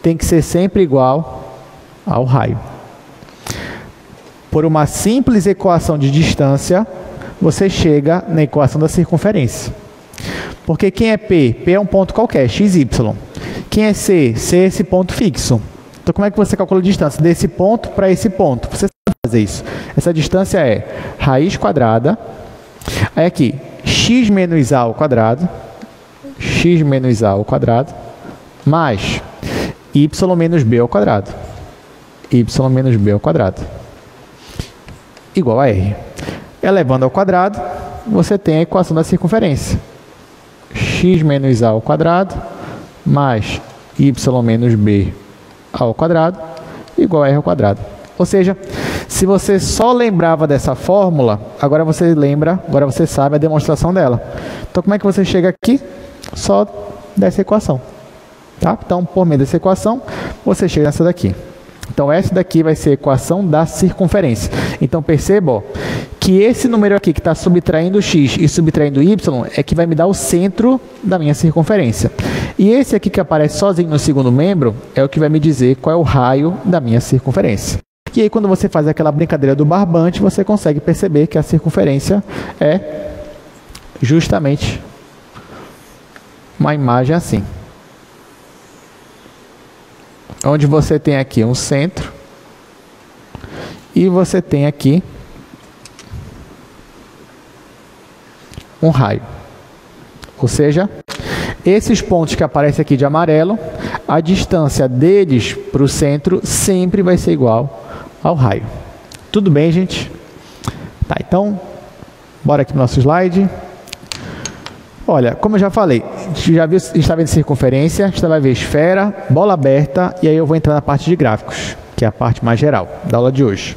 tem que ser sempre igual ao raio. Por uma simples equação de distância, você chega na equação da circunferência. Porque quem é P? P é um ponto qualquer, x, y. Quem é C? C é esse ponto fixo. Então, como é que você calcula a distância desse ponto para esse ponto? Você sabe fazer isso. Essa distância é raiz quadrada. Aí aqui, x menos a ao quadrado. X menos a ao quadrado. Mais y menos b ao quadrado. Y menos b ao quadrado. Igual a r. Elevando ao quadrado, você tem a equação da circunferência. X menos a ao quadrado mais y menos b ao quadrado igual a r ao quadrado. Ou seja, se você só lembrava dessa fórmula, agora você lembra, agora você sabe a demonstração dela. Então, como é que você chega aqui? Só dessa equação. Tá? Então, por meio dessa equação, você chega nessa daqui. Então, essa daqui vai ser a equação da circunferência. Então, perceba ó, que esse número aqui que está subtraindo x e subtraindo y é que vai me dar o centro da minha circunferência. E esse aqui que aparece sozinho no segundo membro é o que vai me dizer qual é o raio da minha circunferência. E aí, quando você faz aquela brincadeira do barbante, você consegue perceber que a circunferência é justamente uma imagem assim. Onde você tem aqui um centro e você tem aqui um raio. Ou seja, esses pontos que aparecem aqui de amarelo, a distância deles para o centro sempre vai ser igual ao raio. Tudo bem, gente? Tá, então, bora aqui para o nosso slide. Olha, como eu já falei, a gente já viu, a gente está vendo circunferência, a gente vai ver esfera, bola aberta, e aí eu vou entrar na parte de gráficos, que é a parte mais geral da aula de hoje.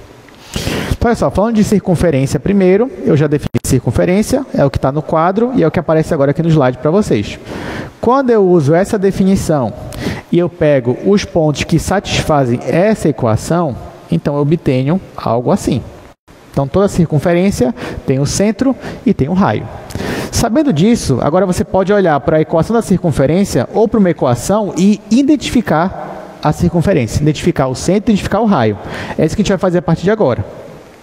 Então, olha só, falando de circunferência primeiro, eu já defini circunferência, é o que está no quadro e é o que aparece agora aqui no slide para vocês. Quando eu uso essa definição e eu pego os pontos que satisfazem essa equação, então eu obtenho algo assim. Então, toda circunferência tem o centro e tem o raio. Sabendo disso, agora você pode olhar para a equação da circunferência ou para uma equação e identificar a circunferência, identificar o centro e identificar o raio. É isso que a gente vai fazer a partir de agora.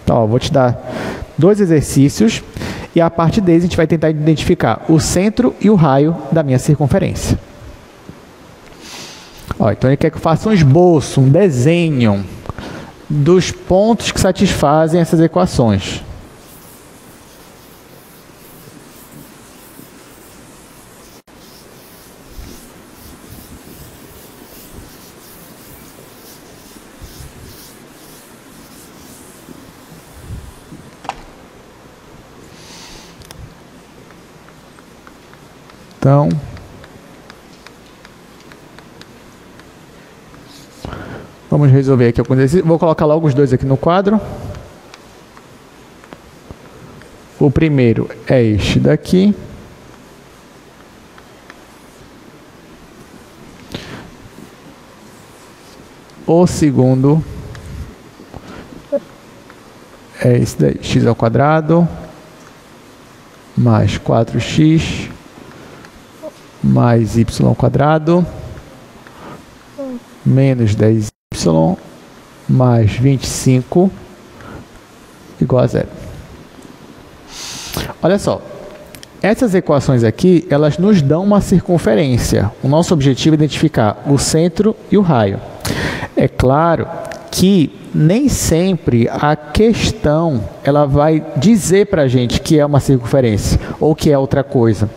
Então, ó, vou te dar 2 exercícios e a partir deles a gente vai tentar identificar o centro e o raio da minha circunferência. Ó, então ele quer que eu faça um esboço, um desenho dos pontos que satisfazem essas equações. Então, vamos resolver aqui alguns exercícios. Vou colocar logo os 2 aqui no quadro. O primeiro é este daqui. O segundo é esse daí, x ao quadrado mais 4x mais y ao quadrado menos 10y mais 25 igual a 0. Olha só, essas equações aqui, elas nos dão uma circunferência. O nosso objetivo é identificar o centro e o raio. É claro que nem sempre a questão ela vai dizer para a gente que é uma circunferência ou que é outra coisa.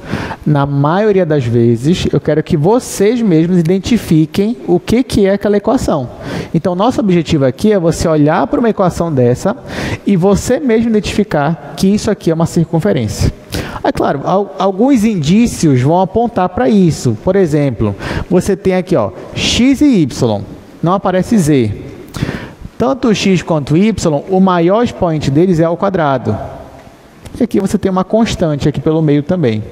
Na maioria das vezes, eu quero que vocês mesmos identifiquem o que é aquela equação. Então, nosso objetivo aqui é você olhar para uma equação dessa e você mesmo identificar que isso aqui é uma circunferência. É claro, alguns indícios vão apontar para isso. Por exemplo, você tem aqui, ó, x e y, não aparece z. Tanto o x quanto o y, o maior expoente deles é ao quadrado. E aqui você tem uma constante aqui pelo meio também.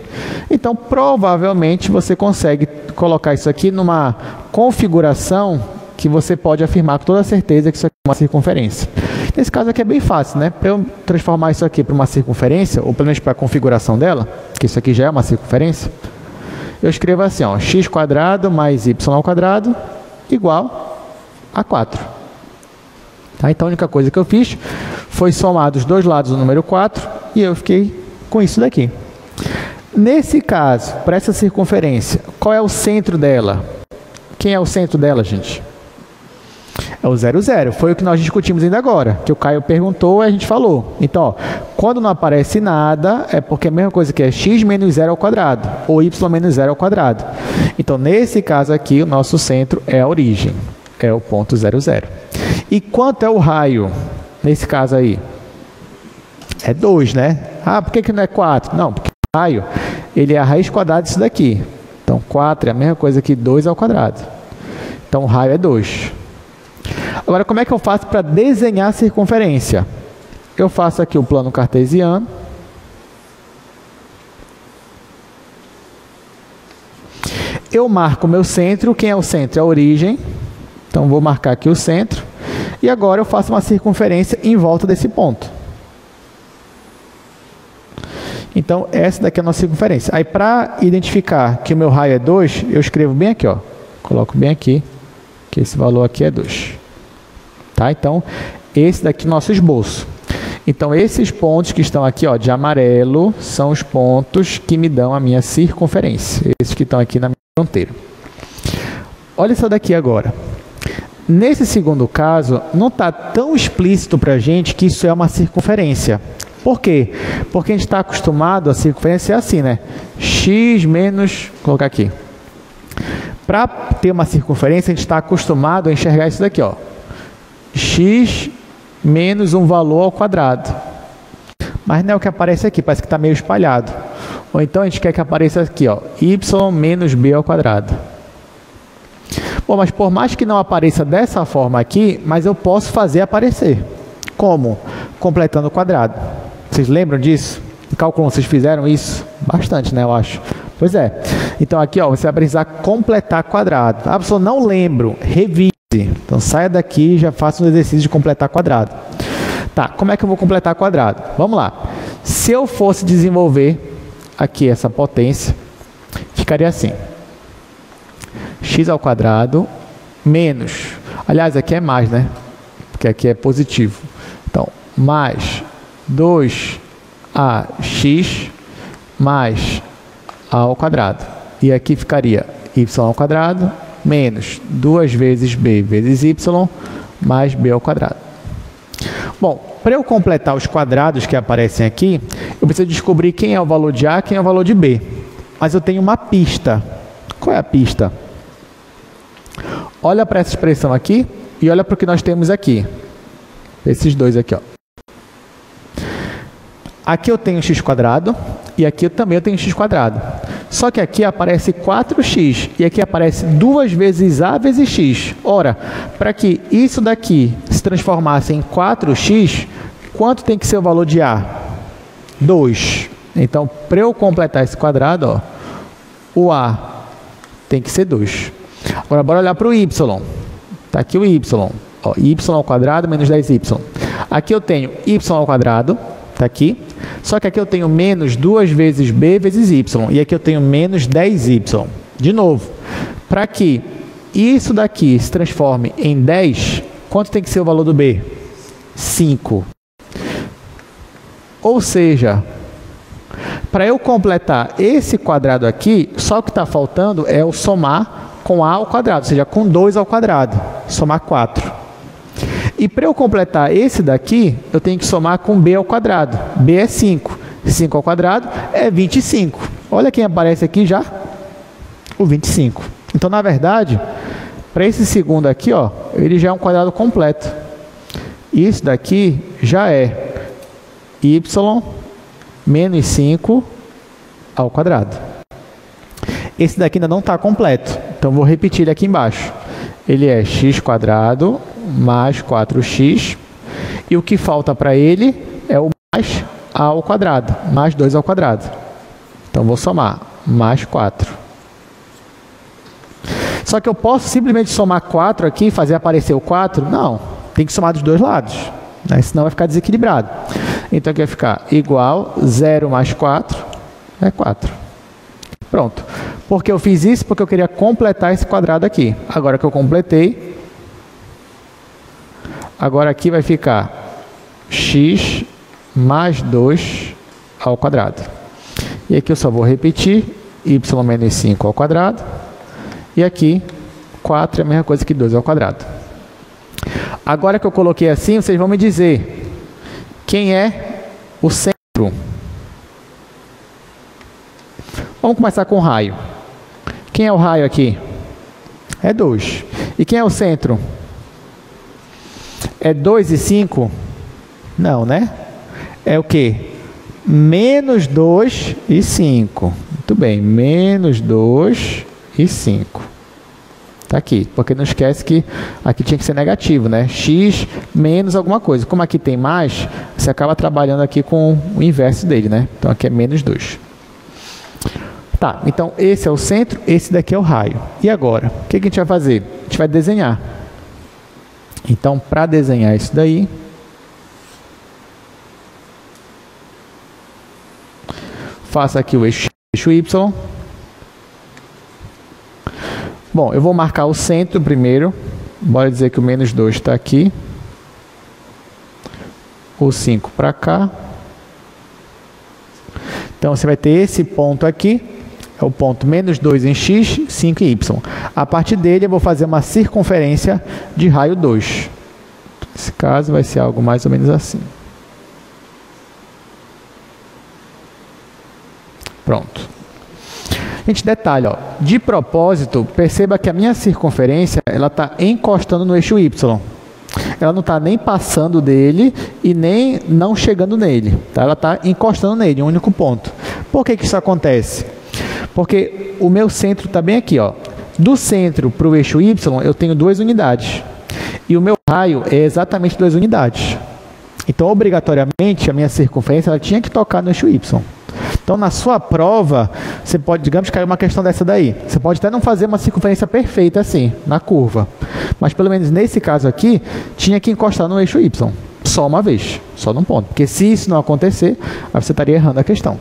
Então, provavelmente, você consegue colocar isso aqui numa configuração que você pode afirmar com toda certeza que isso aqui é uma circunferência. Nesse caso aqui é bem fácil, né? Para eu transformar isso aqui para uma circunferência, ou pelo menos para a configuração dela, que isso aqui já é uma circunferência, eu escrevo assim, ó, x quadrado mais y ao quadrado igual a 4. Tá? Então, a única coisa que eu fiz foi somar dos dois lados o número 4 e eu fiquei com isso daqui. Nesse caso, para essa circunferência, qual é o centro dela? Quem é o centro dela, gente? É o 0, 0. Foi o que nós discutimos ainda agora, que o Caio perguntou e a gente falou. Então, ó, quando não aparece nada, é porque é a mesma coisa que é x menos 0 ao quadrado, ou y menos 0 ao quadrado. Então, nesse caso aqui, o nosso centro é a origem, é o ponto 0, 0. E quanto é o raio, nesse caso aí? É 2, né? Ah, por que não é 4? Não, porque o raio, ele é a raiz quadrada disso daqui. Então, 4 é a mesma coisa que 2 ao quadrado. Então, o raio é 2. Agora, como é que eu faço para desenhar a circunferência? Eu faço aqui o plano cartesiano. Eu marco o meu centro. Quem é o centro? É a origem. Então, vou marcar aqui o centro. E agora eu faço uma circunferência em volta desse ponto. Então, essa daqui é a nossa circunferência. Aí, para identificar que o meu raio é 2, eu escrevo bem aqui, ó. Coloco bem aqui, que esse valor aqui é 2. Tá? Então, esse daqui é o nosso esboço. Então, esses pontos que estão aqui, ó, de amarelo, são os pontos que me dão a minha circunferência. Esses que estão aqui na minha fronteira. Olha isso daqui agora. Nesse segundo caso, não está tão explícito para a gente que isso é uma circunferência. Por quê? Porque a gente está acostumado a circunferência assim, né? X menos... Vou colocar aqui. Para ter uma circunferência, a gente está acostumado a enxergar isso daqui, ó. X menos um valor ao quadrado. Mas não é o que aparece aqui, parece que está meio espalhado. Ou então a gente quer que apareça aqui, ó, y menos b ao quadrado. Bom, mas por mais que não apareça dessa forma aqui, mas eu posso fazer aparecer. Como? Completando o quadrado. Vocês lembram disso? Em cálculo vocês fizeram isso? Bastante, né, eu acho. Pois é. Então aqui, ó, você vai precisar completar quadrado. Ah, professor, não lembro. Revise. Então saia daqui e já faça um exercício de completar quadrado. Tá, como é que eu vou completar quadrado? Vamos lá. Se eu fosse desenvolver aqui essa potência, ficaria assim. X ao quadrado menos, aliás, aqui é mais, né? Porque aqui é positivo. Então, mais 2ax mais a ao quadrado. E aqui ficaria y ao quadrado menos 2 vezes b vezes y mais b ao quadrado. Bom, para eu completar os quadrados que aparecem aqui, eu preciso descobrir quem é o valor de a e quem é o valor de b. Mas eu tenho uma pista. Qual é a pista? Olha para essa expressão aqui e olha para o que nós temos aqui. Esses dois aqui, ó. Aqui eu tenho x quadrado e aqui também eu tenho x quadrado. Só que aqui aparece 4x e aqui aparece 2 vezes a vezes x. Ora, para que isso daqui se transformasse em 4x, quanto tem que ser o valor de a? 2. Então, para eu completar esse quadrado, ó, o a tem que ser 2. Agora, bora olhar para o y. Está aqui o y. Ó, y ao quadrado menos 10y. Aqui eu tenho y ao quadrado. Está aqui. Só que aqui eu tenho menos 2 vezes b vezes y. E aqui eu tenho menos 10y. De novo, para que isso daqui se transforme em 10, quanto tem que ser o valor do b? 5. Ou seja, para eu completar esse quadrado aqui, só o que está faltando é o somar com a ao quadrado, ou seja, com 2 ao quadrado. Somar 4. E para eu completar esse daqui, eu tenho que somar com b ao quadrado. b é 5. 5 ao quadrado é 25. Olha quem aparece aqui já. O 25. Então, na verdade, para esse segundo aqui, ó, ele já é um quadrado completo. Isso daqui já é y menos 5 ao quadrado. Esse daqui ainda não está completo. Então, vou repetir ele aqui embaixo. Ele é x quadrado mais 4x, e o que falta para ele é o mais a ao quadrado, mais 2 ao quadrado. Então, vou somar, mais 4. Só que eu posso simplesmente somar 4 aqui e fazer aparecer o 4? Não, tem que somar dos dois lados, né? Senão vai ficar desequilibrado. Então, aqui vai ficar igual 0 mais 4 é 4. Pronto. Por que eu fiz isso? Porque eu queria completar esse quadrado aqui. Agora que eu completei, agora aqui vai ficar x mais 2 ao quadrado. E aqui eu só vou repetir y menos 5 ao quadrado. E aqui 4 é a mesma coisa que 2 ao quadrado. Agora que eu coloquei assim, vocês vão me dizer quem é o centro. Vamos começar com o raio. Quem é o raio aqui? É 2. E quem é o centro? É 2 e 5? Não, né? É o quê? Menos 2 e 5. Muito bem, menos 2 e 5. Está aqui, porque não esquece que aqui tinha que ser negativo, né? X menos alguma coisa. Como aqui tem mais, você acaba trabalhando aqui com o inverso dele, né? Então aqui é menos 2. Tá, então esse é o centro, esse daqui é o raio. E agora, o que a gente vai fazer? A gente vai desenhar. Então, para desenhar isso daí, faça aqui o eixo Y. Bom, eu vou marcar o centro primeiro. Bora dizer que o menos 2 está aqui. O 5 para cá. Então, você vai ter esse ponto aqui. É o ponto menos 2 em x, 5 em y. A partir dele, eu vou fazer uma circunferência de raio 2. Nesse caso, vai ser algo mais ou menos assim. Pronto. Gente, detalhe, ó, de propósito, perceba que a minha circunferência ela está encostando no eixo y. Ela não está nem passando dele e nem não chegando nele. Tá? Ela está encostando nele, um único ponto. Por que isso acontece? Porque o meu centro está bem aqui, ó. Do centro para o eixo y, eu tenho 2 unidades. E o meu raio é exatamente 2 unidades. Então, obrigatoriamente, a minha circunferência ela tinha que tocar no eixo y. Então, na sua prova, você pode, digamos que caiu uma questão dessa daí. Você pode até não fazer uma circunferência perfeita assim, na curva. Mas, pelo menos nesse caso aqui, tinha que encostar no eixo y. Só uma vez, só num ponto. Porque se isso não acontecer, aí você estaria errando a questão.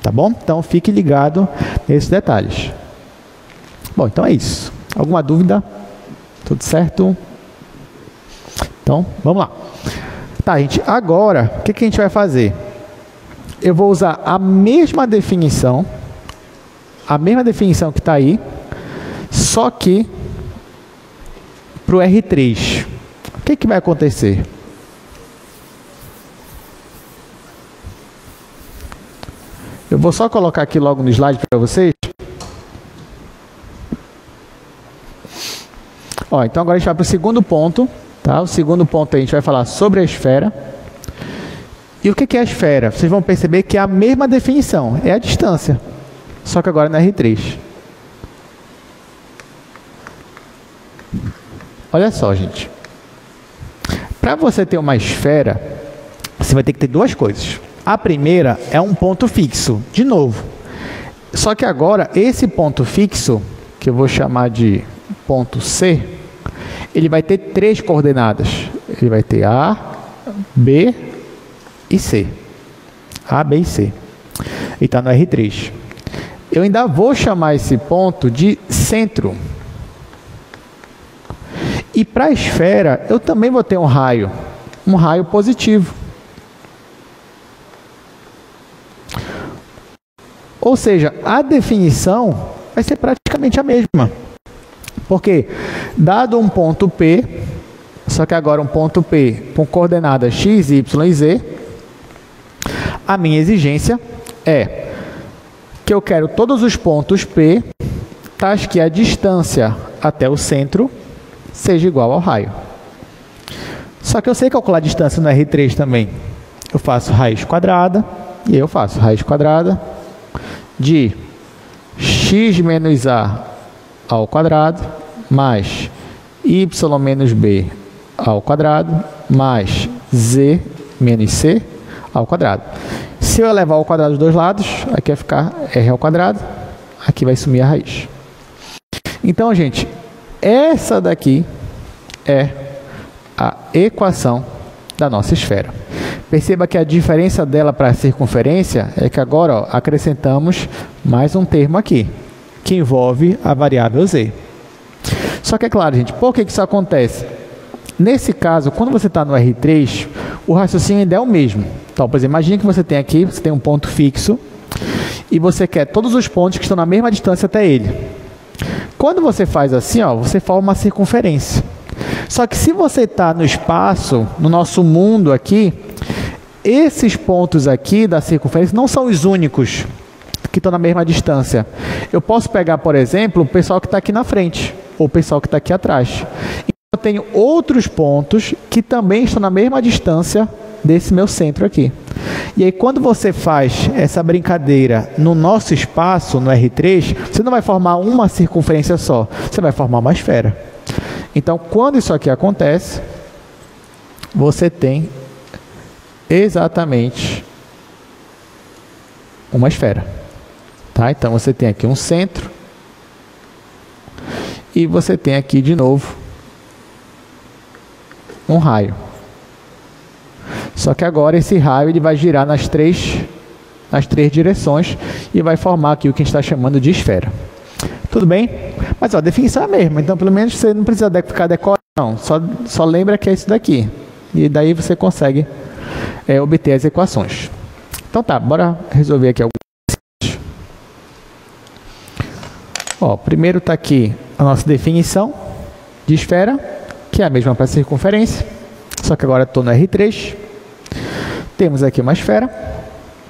Tá bom? Então fique ligado nesses detalhes. Bom, então é isso. Alguma dúvida? Tudo certo? Então, vamos lá. Tá, gente, agora, o que a gente vai fazer? Eu vou usar a mesma definição que está aí, só que para o R3. O que vai acontecer? Eu vou só colocar aqui logo no slide para vocês. Ó, então agora a gente vai para o segundo ponto. Tá? O segundo ponto a gente vai falar sobre a esfera. E o que é a esfera? Vocês vão perceber que é a mesma definição, é a distância, só que agora na R3. Olha só, gente. Para você ter uma esfera, você vai ter que ter duas coisas. A primeira é um ponto fixo, de novo. Só que agora, esse ponto fixo, que eu vou chamar de ponto C, ele vai ter 3 coordenadas. Ele vai ter A, B e C. A, B e C. E está no R3. Eu ainda vou chamar esse ponto de centro. E para a esfera, eu também vou ter um raio positivo. Ou seja, a definição vai ser praticamente a mesma. Porque, dado um ponto P, só que agora um ponto P com coordenadas x, y e z, a minha exigência é que eu quero todos os pontos P, tais que a distância até o centro seja igual ao raio. Só que eu sei calcular a distância no R3 também. Eu faço raiz quadrada, e eu faço raiz quadrada de x menos a ao quadrado, mais y menos b ao quadrado, mais z menos c ao quadrado. Se eu elevar ao quadrado dos dois lados, aqui vai ficar r ao quadrado, aqui vai sumir a raiz. Então, gente, essa daqui é a equação da nossa esfera. Perceba que a diferença dela para a circunferência é que agora acrescentamos mais um termo aqui, que envolve a variável z. Só que é claro, gente, por que isso acontece? Nesse caso, quando você está no R3, o raciocínio ainda é o mesmo. Então, por exemplo, imagine que você tem aqui, você tem um ponto fixo, e você quer todos os pontos que estão na mesma distância até ele. Quando você faz assim, ó, você forma uma circunferência. Só que se você está no espaço, no nosso mundo aqui, esses pontos aqui da circunferência não são os únicos que estão na mesma distância. Eu posso pegar, por exemplo, o pessoal que está aqui na frente, ou o pessoal que está aqui atrás. Então, eu tenho outros pontos que também estão na mesma distância desse meu centro aqui. E aí, quando você faz essa brincadeira no nosso espaço, no R3, você não vai formar uma circunferência só, você vai formar uma esfera. Então, quando isso aqui acontece, você tem exatamente uma esfera. Tá? Então, você tem aqui um centro e você tem aqui, de novo, um raio. Só que agora esse raio ele vai girar nas três direções e vai formar aqui o que a gente está chamando de esfera. Tudo bem? Mas ó, a definição é a mesma, então pelo menos você não precisa ficar decorando, não. Só lembra que é isso daqui. E daí você consegue obter as equações. Então tá, bora resolver aqui algumas. Ó, primeiro está aqui a nossa definição de esfera, que é a mesma para a circunferência, só que agora estou no R3. Temos aqui uma esfera,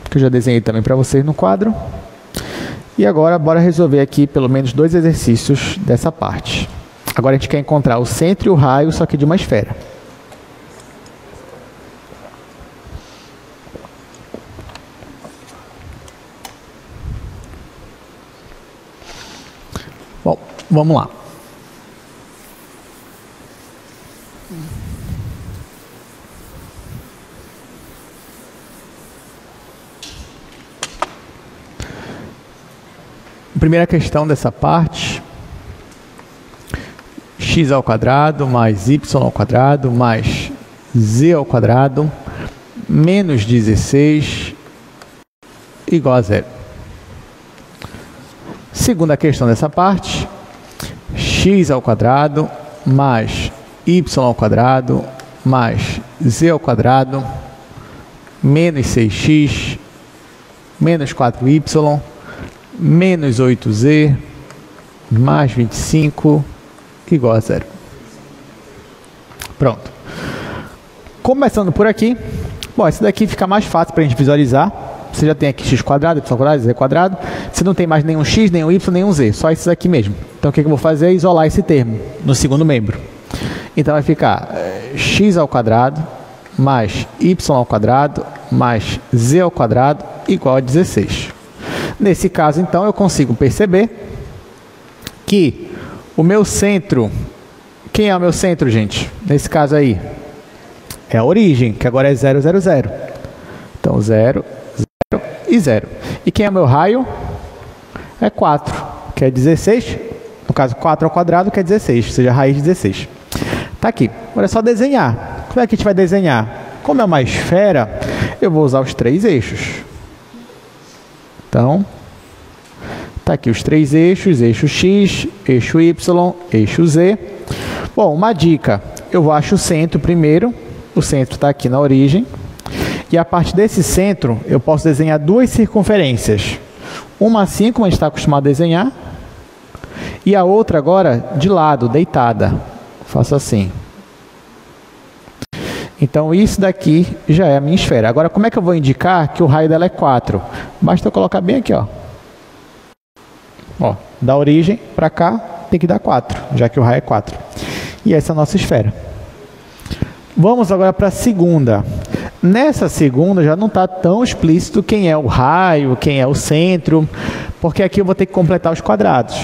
que eu já desenhei também para vocês no quadro. E agora, bora resolver aqui pelo menos 2 exercícios dessa parte. Agora a gente quer encontrar o centro e o raio, só que de uma esfera. Bom, vamos lá. Primeira questão dessa parte, x ao quadrado mais y ao quadrado mais z ao quadrado menos 16 igual a 0. Segunda questão dessa parte, x ao quadrado mais y ao quadrado mais z ao quadrado menos 6x menos 4y menos 8z mais 25 igual a zero. Pronto. Começando por aqui, bom, esse daqui fica mais fácil para a gente visualizar. Você já tem aqui x quadrado, y quadrado, z quadrado. Você não tem mais nenhum x, nenhum y, nenhum z, só esses aqui mesmo. Então o que eu vou fazer é isolar esse termo no segundo membro. Então vai ficar x ao quadrado mais y ao quadrado mais z ao quadrado igual a 16. Nesse caso, então, eu consigo perceber que o meu centro... Quem é o meu centro, gente? Nesse caso aí, é a origem, que agora é 0, 0, 0. Então, 0, 0 e 0. E quem é o meu raio? É 4, que é 16. No caso, 4 ao quadrado, que é 16, ou seja, a raiz de 16. Tá aqui. Agora é só desenhar. Como é que a gente vai desenhar? Como é uma esfera, eu vou usar os 3 eixos. Então, tá aqui os 3 eixos, eixo X, eixo Y, eixo Z. Bom, uma dica, eu acho o centro primeiro, o centro está aqui na origem, e a partir desse centro eu posso desenhar duas circunferências. Uma assim, como a gente está acostumado a desenhar, e a outra agora de lado, deitada. Faço assim. Então, isso daqui já é a minha esfera. Agora, como é que eu vou indicar que o raio dela é 4? Basta eu colocar bem aqui, ó. Ó, da origem para cá, tem que dar 4, já que o raio é 4. E essa é a nossa esfera. Vamos agora para a segunda. Nessa segunda já não está tão explícito quem é o raio, quem é o centro, porque aqui eu vou ter que completar os quadrados.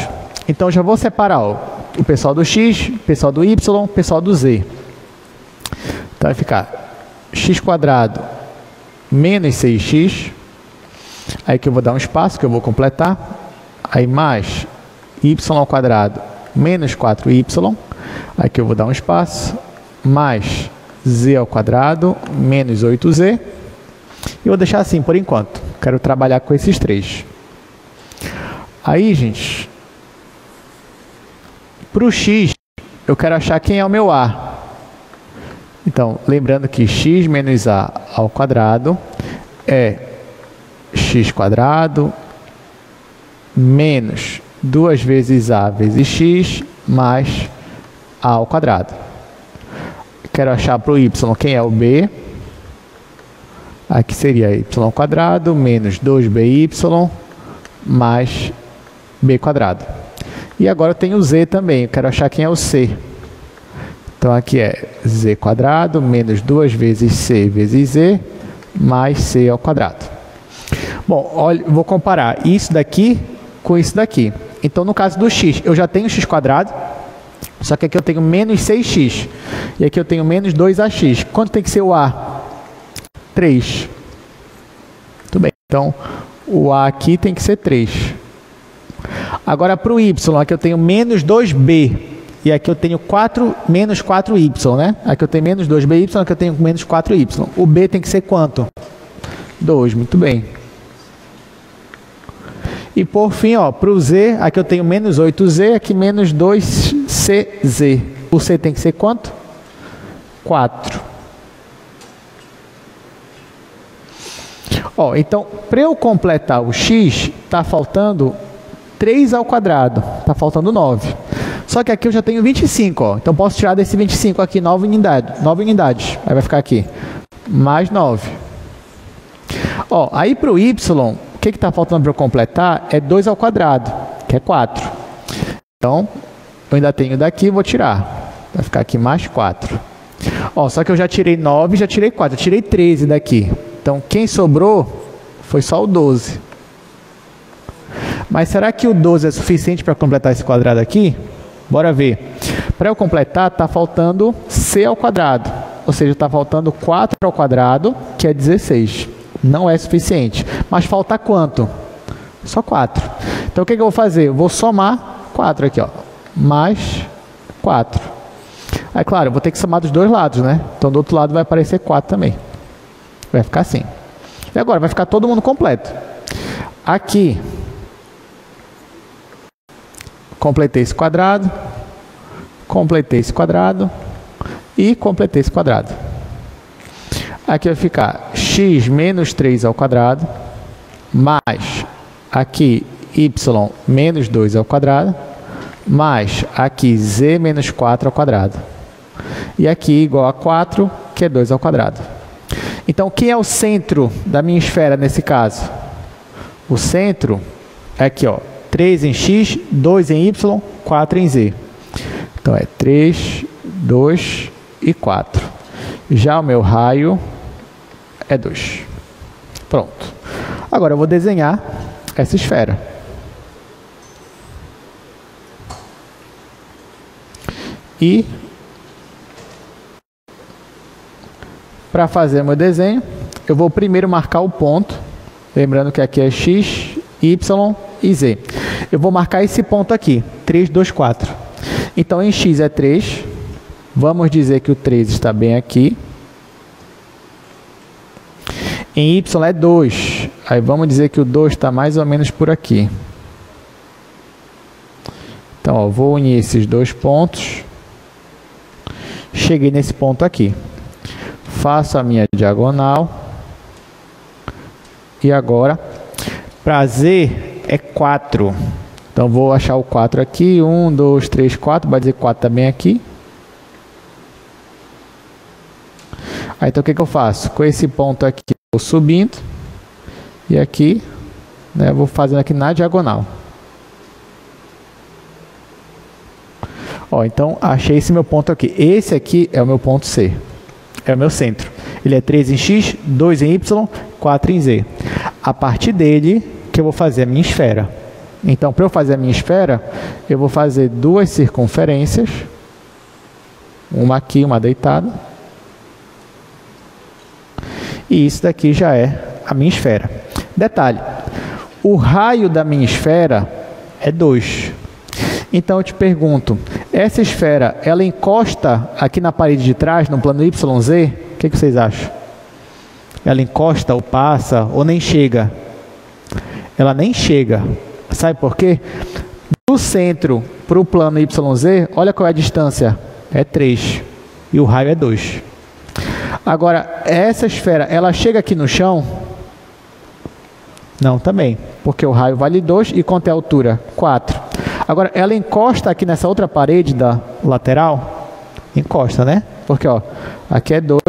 Então, já vou separar ó, o pessoal do x, o pessoal do y, o pessoal do z. Então, vai ficar x quadrado menos 6x. Aí que eu vou dar um espaço, que eu vou completar. Aí mais y ao quadrado menos 4y. Aí que eu vou dar um espaço. Mais z ao quadrado menos 8z. E vou deixar assim por enquanto. Quero trabalhar com esses 3. Aí, gente, para o x, eu quero achar quem é o meu a. Então, lembrando que x menos a ao quadrado é x quadrado menos 2 vezes a vezes x mais a ao quadrado. Quero achar para o y quem é o b. Aqui seria y ao quadrado menos 2by mais b quadrado. E agora eu tenho o z também. Eu quero achar quem é o c. Então, aqui é z quadrado menos 2 vezes c vezes z mais c ao quadrado. Bom, olha, vou comparar isso daqui com isso daqui. Então, no caso do x, eu já tenho x quadrado, só que aqui eu tenho menos 6x. E aqui eu tenho menos 2ax. Quanto tem que ser o a? 3. Muito bem. Então, o a aqui tem que ser 3. Agora, para o y, aqui eu tenho menos 2b. E aqui eu tenho menos 4y, né? Aqui eu tenho menos 2by, aqui eu tenho menos 4y. O b tem que ser quanto? 2, muito bem. E por fim, para o z, aqui eu tenho menos 8z, aqui menos 2cz. O c tem que ser quanto? 4. Então, para eu completar o x, está faltando 3 ao quadrado. Está faltando 9. Só que aqui eu já tenho 25, então posso tirar desse 25 aqui 9 unidades. Aí vai ficar aqui, mais 9. Aí para o y, o que está faltando para eu completar é 2 ao quadrado, que é 4. Então, eu ainda tenho daqui, vou tirar. Vai ficar aqui mais 4. Só que eu já tirei 9, já tirei 4, eu tirei 13 daqui. Então, quem sobrou foi só o 12. Mas será que o 12 é suficiente para completar esse quadrado aqui? Bora ver. Para eu completar, está faltando c ao quadrado. Ou seja, está faltando 4 ao quadrado, que é 16. Não é suficiente. Mas falta quanto? Só 4. Então, o que eu vou fazer? Eu vou somar 4 aqui, mais 4. Aí, claro, eu vou ter que somar dos dois lados, né? Então, do outro lado vai aparecer 4 também. Vai ficar assim. E agora, vai ficar todo mundo completo. Aqui, Completei esse quadrado, completei esse quadrado e completei esse quadrado. Aqui vai ficar x menos 3 ao quadrado, mais aqui y menos 2 ao quadrado, mais aqui z menos 4 ao quadrado. E aqui igual a 4, que é 2 ao quadrado. Então, quem é o centro da minha esfera nesse caso? O centro é aqui, ó, 3 em x, 2 em y, 4 em z. Então, é 3, 2 e 4. Já o meu raio é 2. Pronto. Agora eu vou desenhar essa esfera. E para fazer meu desenho, eu vou primeiro marcar o ponto. Lembrando que aqui é x, y e z. Eu vou marcar esse ponto aqui, 3, 2, 4. Então, em x é 3. Vamos dizer que o 3 está bem aqui. Em y é 2. Aí vamos dizer que o 2 está mais ou menos por aqui. Então, ó, vou unir esses dois pontos. Cheguei nesse ponto aqui. Faço a minha diagonal. E agora, para z é 4. Então, vou achar o 4 aqui. 1, 2, 3, 4. Vai dizer que 4 está bem aqui. Aí, então, o que eu faço? Com esse ponto aqui, eu vou subindo. E aqui, né, vou fazendo aqui na diagonal. Ó, então, achei esse meu ponto aqui. Esse aqui é o meu ponto C. É o meu centro. Ele é 3 em x, 2 em y, 4 em z. A partir dele, que eu vou fazer a minha esfera. Então, para eu fazer a minha esfera, eu vou fazer duas circunferências. Uma aqui, uma deitada. E isso daqui já é a minha esfera. Detalhe, o raio da minha esfera é 2. Então, eu te pergunto, essa esfera, ela encosta aqui na parede de trás, no plano YZ? O que vocês acham? Ela encosta ou passa ou nem chega? Ela nem chega. Sabe por quê? Do centro para o plano YZ, olha qual é a distância. É 3. E o raio é 2. Agora, essa esfera, ela chega aqui no chão? Não, também. Porque o raio vale 2 e quanto é a altura? 4. Agora, ela encosta aqui nessa outra parede da lateral? Encosta, né? Porque, ó, aqui é 2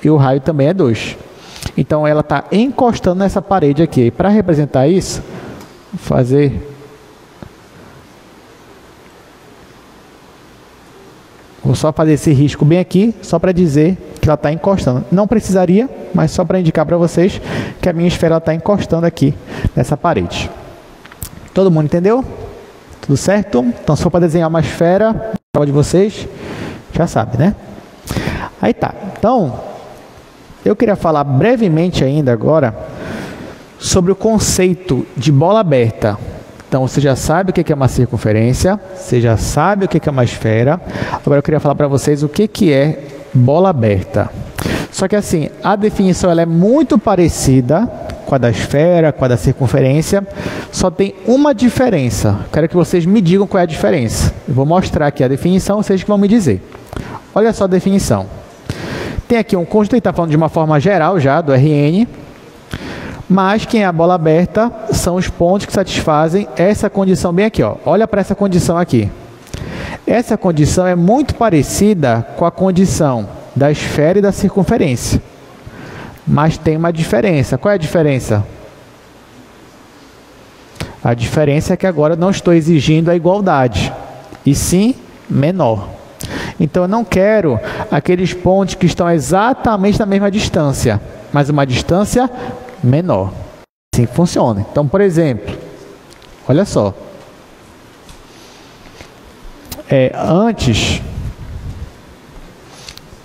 e o raio também é 2. Então, ela está encostando nessa parede aqui. Para representar isso, vou fazer... Vou só fazer esse risco bem aqui, só para dizer que ela está encostando. Não precisaria, mas só para indicar para vocês que a minha esfera está encostando aqui nessa parede. Todo mundo entendeu? Tudo certo? Então, só para desenhar uma esfera, prova de vocês, já sabe, né? Aí tá. Então, eu queria falar brevemente ainda agora sobre o conceito de bola aberta. Então, você já sabe o que é uma circunferência, você já sabe o que é uma esfera. Agora, eu queria falar para vocês o que é bola aberta. Só que, assim, a definição ela é muito parecida com a da esfera, com a da circunferência, só tem uma diferença. Quero que vocês me digam qual é a diferença. Eu vou mostrar aqui a definição, vocês que vão me dizer. Olha só a definição. Tem aqui um conjunto, ele está falando de uma forma geral já, do RN, mas quem é a bola aberta são os pontos que satisfazem essa condição bem aqui, ó. Olha para essa condição aqui. Essa condição é muito parecida com a condição da esfera e da circunferência. Mas tem uma diferença. Qual é a diferença? A diferença é que agora eu não estou exigindo a igualdade, e sim menor. Então, eu não quero aqueles pontos que estão exatamente na mesma distância, mas uma distância menor. Assim funciona. Então, por exemplo, olha só. Antes,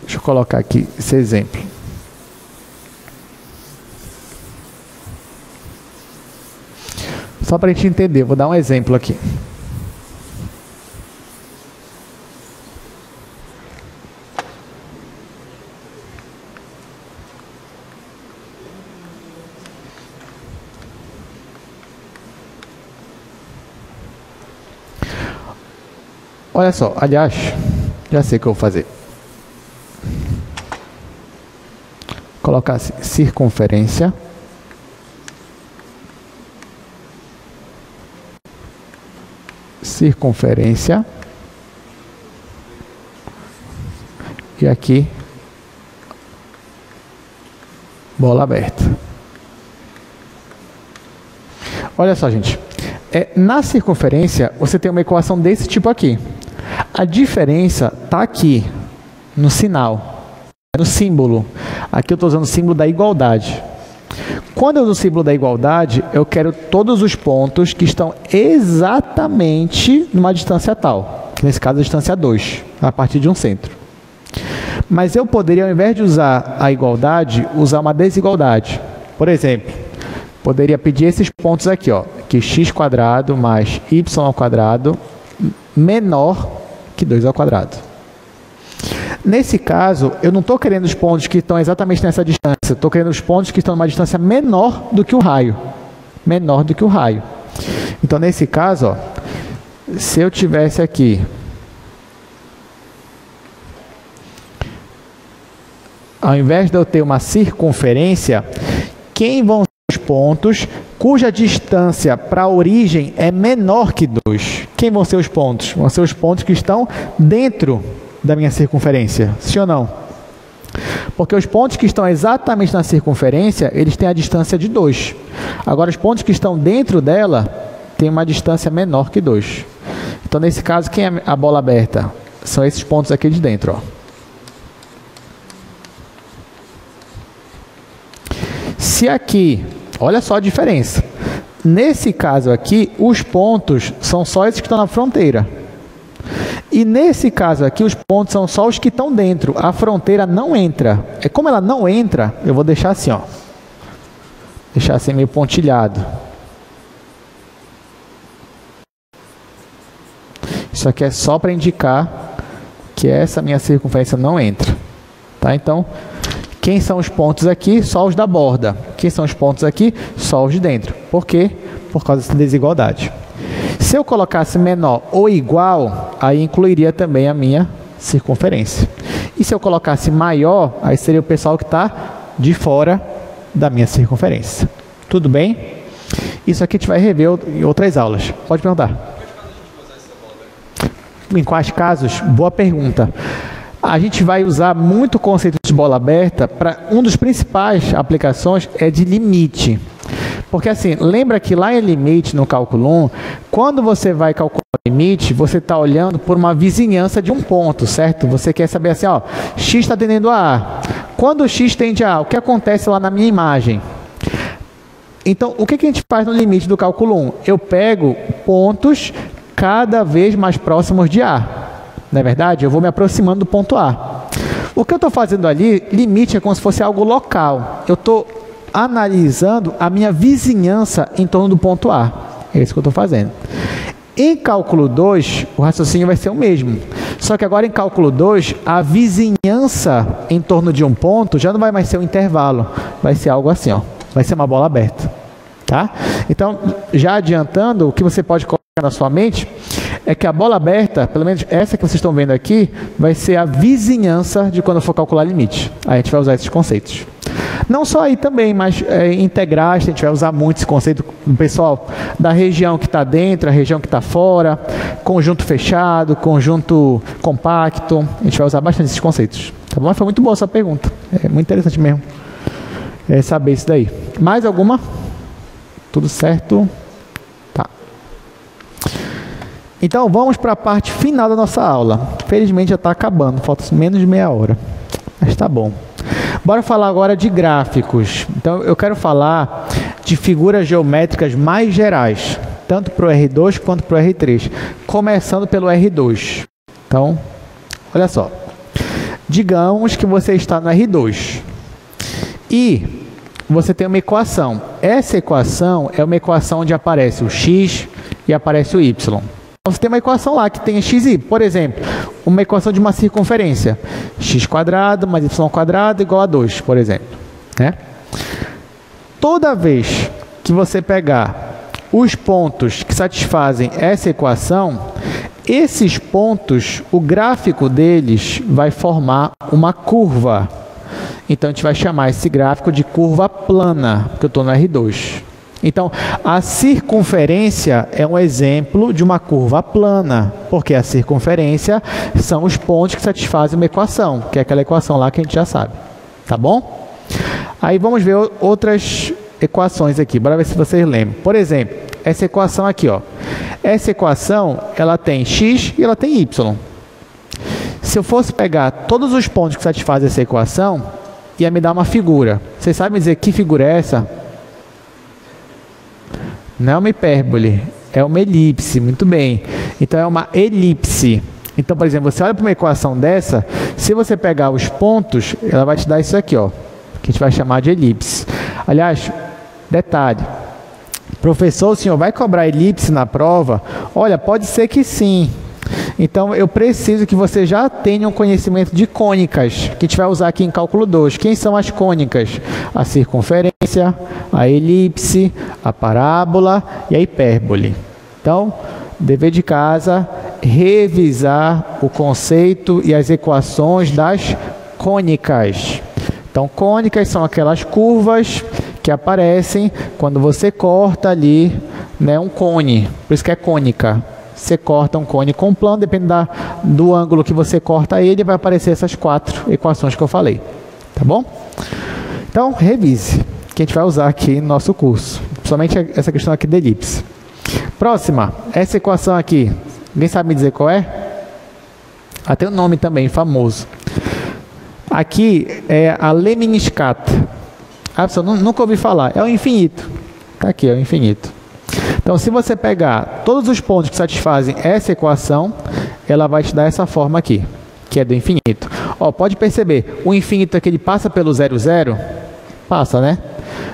deixa eu colocar aqui esse exemplo. Só para a gente entender, vou dar um exemplo aqui. Olha só, aliás, já sei o que eu vou fazer. Colocar assim, circunferência. Circunferência. E aqui, bola aberta. Olha só, gente. Na circunferência, você tem uma equação desse tipo aqui. A diferença está aqui, no sinal, no símbolo. Aqui eu estou usando o símbolo da igualdade. Quando eu uso o símbolo da igualdade, eu quero todos os pontos que estão exatamente numa distância tal. Nesse caso, a distância 2, a partir de um centro. Mas eu poderia, ao invés de usar a igualdade, usar uma desigualdade. Por exemplo, poderia pedir esses pontos aqui, ó, que x² mais y² menor que 2². Nesse caso, eu não estou querendo os pontos que estão exatamente nessa distância, eu estou querendo os pontos que estão numa distância menor do que o raio. Menor do que o raio. Então, nesse caso, ó, se eu tivesse aqui ao invés de eu ter uma circunferência, quem vão ser os pontos cuja distância para a origem é menor que 2? Quem vão ser os pontos? Vão ser os pontos que estão dentro da minha circunferência, sim ou não? Porque os pontos que estão exatamente na circunferência, eles têm a distância de 2. Agora, os pontos que estão dentro dela têm uma distância menor que 2. Então, nesse caso, quem é a bola aberta? São esses pontos aqui de dentro, ó. Se aqui, olha só a diferença. Nesse caso aqui, os pontos são só esses que estão na fronteira. E nesse caso aqui, os pontos são só os que estão dentro. A fronteira não entra. Como ela não entra, eu vou deixar assim, ó. Deixar assim meio pontilhado. Isso aqui é só para indicar que essa minha circunferência não entra. Tá? Então, quem são os pontos aqui? Só os da borda. Quem são os pontos aqui? Só os de dentro. Por quê? Por causa dessa desigualdade. Se eu colocasse menor ou igual, aí incluiria também a minha circunferência. E se eu colocasse maior, aí seria o pessoal que está de fora da minha circunferência. Tudo bem? Isso aqui a gente vai rever em outras aulas. Pode perguntar. Em quais casos? Boa pergunta. A gente vai usar muito o conceito de bola aberta para um dos principais aplicações é de limite. Porque assim, lembra que lá em limite no cálculo 1, quando você vai calcular o limite, você está olhando por uma vizinhança de um ponto, certo? Você quer saber assim, ó, x está tendendo a A. Quando x tende a A, o que acontece lá na minha imagem? Então, o que a gente faz no limite do cálculo 1? Eu pego pontos cada vez mais próximos de A. Não é verdade? Eu vou me aproximando do ponto A. O que eu estou fazendo ali, limite é como se fosse algo local. Eu estou analisando a minha vizinhança em torno do ponto A. É isso que eu estou fazendo. Em cálculo 2, o raciocínio vai ser o mesmo. Só que agora em cálculo 2, a vizinhança em torno de um ponto já não vai mais ser um intervalo. Vai ser algo assim, ó. Vai ser uma bola aberta. Tá? Então, já adiantando, o que você pode colocar na sua mente é que a bola aberta, pelo menos essa que vocês estão vendo aqui, vai ser a vizinhança de quando eu for calcular limite. Aí a gente vai usar esses conceitos. Não só aí também, mas integrais, a gente vai usar muito esse conceito do pessoal da região que está dentro, a região que está fora, conjunto fechado, conjunto compacto. A gente vai usar bastante esses conceitos. Tá bom? Foi muito boa essa pergunta. É muito interessante mesmo saber isso daí. Mais alguma? Tudo certo? Tá. Então, vamos para a parte final da nossa aula. Felizmente já está acabando, falta menos de meia hora. Mas tá bom. Bora falar agora de gráficos. Então, eu quero falar de figuras geométricas mais gerais, tanto para o R2 quanto para o R3, começando pelo R2. Então, olha só. Digamos que você está no R2 e você tem uma equação. Essa equação é uma equação onde aparece o x e aparece o y. Você tem uma equação lá que tem x e y. Por exemplo, uma equação de uma circunferência. x² mais y² igual a 2, por exemplo. Né? Toda vez que você pegar os pontos que satisfazem essa equação, Esses pontos, o gráfico deles vai formar uma curva. Então, a gente vai chamar esse gráfico de curva plana, porque eu estou no R2. Então, a circunferência é um exemplo de uma curva plana, porque a circunferência são os pontos que satisfazem uma equação, que é aquela equação lá que a gente já sabe. Tá bom? Aí vamos ver outras equações aqui, bora ver se vocês lembram. Por exemplo, essa equação aqui, ó. Essa equação, ela tem x e ela tem y. Se eu fosse pegar todos os pontos que satisfazem essa equação, ia me dar uma figura. Vocês sabem dizer que figura é essa? Não é uma hipérbole, é uma elipse. Muito bem. Então, é uma elipse. Então, por exemplo, você olha para uma equação dessa, se você pegar os pontos, ela vai te dar isso aqui, ó, que a gente vai chamar de elipse. Aliás, detalhe. Professor, o senhor vai cobrar elipse na prova? Olha, pode ser que sim. Então, eu preciso que você já tenha um conhecimento de cônicas, que a gente vai usar aqui em cálculo 2. Quem são as cônicas? A circunferência, a elipse, a parábola e a hipérbole. Então, dever de casa, revisar o conceito e as equações das cônicas. Então, cônicas são aquelas curvas que aparecem quando você corta ali, né, um cone. Por isso que é cônica. Você corta um cone com plano, depende do ângulo que você corta ele, vai aparecer essas 4 equações que eu falei. Tá bom? Então, revise, que a gente vai usar aqui no nosso curso. Principalmente essa questão aqui da elipse. Próxima, essa equação aqui. Alguém sabe me dizer qual é? Ah, tem um nome também, famoso. Aqui é a lemniscata. Ah, pessoal, nunca ouvi falar. É o infinito. Está aqui, é o infinito. Então, se você pegar todos os pontos que satisfazem essa equação, ela vai te dar essa forma aqui, que é do infinito. Ó, pode perceber, o infinito aqui ele passa pelo 0, 0? Passa, né?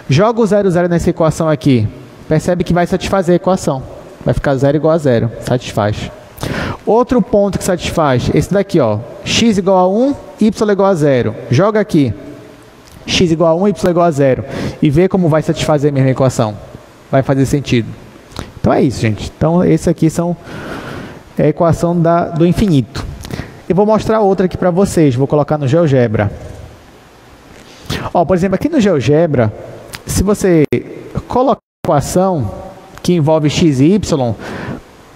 Joga o 0, 0 nessa equação aqui. Percebe que vai satisfazer a equação. Vai ficar 0 igual a 0. Satisfaz. Outro ponto que satisfaz, esse daqui, ó. X igual a 1, y igual a 0. Joga aqui. X igual a 1, y igual a 0. E vê como vai satisfazer a mesma equação. Vai fazer sentido. Então é isso, gente. Então, esse aqui são a equação do infinito. Eu vou mostrar outra aqui para vocês. Vou colocar no GeoGebra. Ó, por exemplo, aqui no GeoGebra, se você colocar a equação que envolve x e y,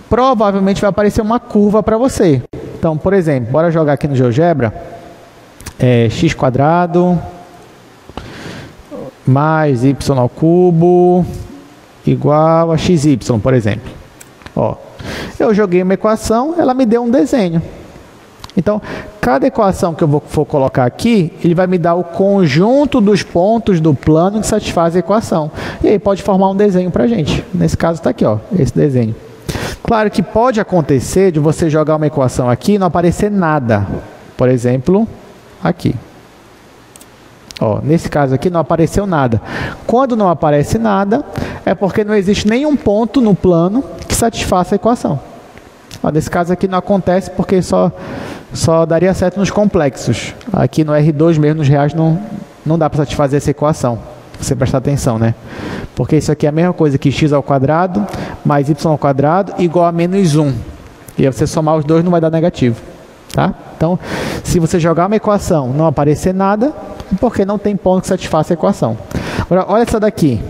provavelmente vai aparecer uma curva para você. Então, por exemplo, bora jogar aqui no GeoGebra. X² mais y ao cubo igual a xy, por exemplo. Ó, eu joguei uma equação, ela me deu um desenho. Então, cada equação que eu for colocar aqui, ele vai me dar o conjunto dos pontos do plano que satisfaz a equação. E aí pode formar um desenho para a gente. Nesse caso está aqui, ó, esse desenho. Claro que pode acontecer de você jogar uma equação aqui e não aparecer nada. Por exemplo, aqui. Ó, nesse caso aqui não apareceu nada. Quando não aparece nada, é porque não existe nenhum ponto no plano que satisfaça a equação. Ó, nesse caso aqui não acontece porque só daria certo nos complexos. Aqui no R2 mesmo, nos reais, não dá para satisfazer essa equação. Você prestar atenção, né? Porque isso aqui é a mesma coisa que x² mais y² igual a menos 1. E aí você somar os dois não vai dar negativo. Tá? Então, se você jogar uma equação e não aparecer nada, é porque não tem ponto que satisfaça a equação. Agora, olha essa daqui.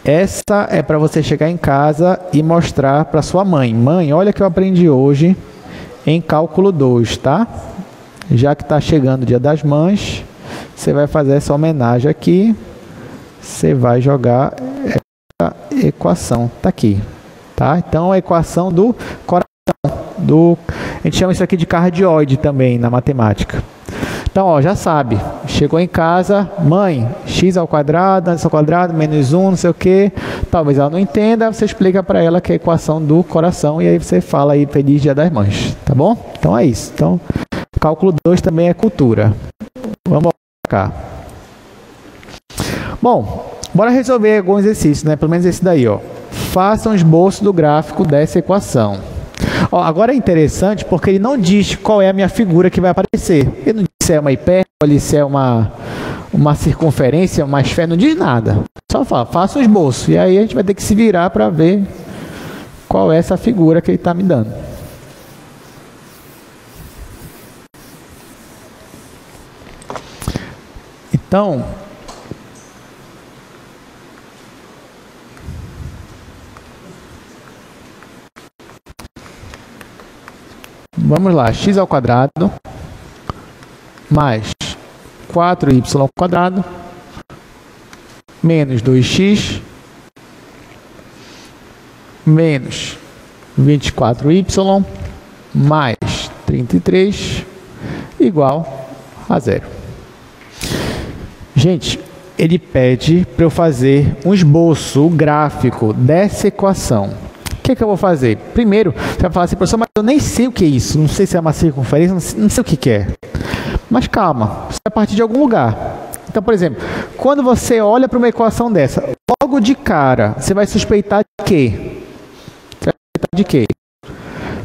Essa é para você chegar em casa e mostrar para sua mãe. Mãe, olha que eu aprendi hoje em cálculo 2, tá? Já que está chegando o Dia das Mães, você vai fazer essa homenagem aqui. Você vai jogar essa equação. Está aqui. Tá? Então, a equação do coração. A gente chama isso aqui de cardioide também na matemática. Então, ó, já sabe. Chegou em casa, mãe, x² menos 1, não sei o que. Talvez ela não entenda, você explica para ela que é a equação do coração e aí você fala aí, feliz Dia das Mães. Tá bom? Então é isso. Então, cálculo 2 também é cultura. Vamos para cá. Bom, bora resolver alguns exercícios, né? Pelo menos esse daí, ó. Faça um esboço do gráfico dessa equação. Ó, agora é interessante porque ele não diz qual é a minha figura que vai aparecer. Ele não diz se é uma hipérbole, se é uma circunferência, uma esfera, não diz nada. Só fala, faça um esboço. E aí a gente vai ter que se virar para ver qual é essa figura que ele está me dando. Então, vamos lá, x ao quadrado mais 4y ao quadrado menos 2x menos 24y mais 33 igual a 0. Gente, ele pede para eu fazer um esboço, um gráfico dessa equação. O que eu vou fazer? Primeiro, você vai falar assim, professor, mas eu nem sei o que é isso, não sei se é uma circunferência, não sei o que é. Mas calma, você vai partir de algum lugar. Então, por exemplo, quando você olha para uma equação dessa, logo de cara, você vai suspeitar de quê? Você vai suspeitar de quê?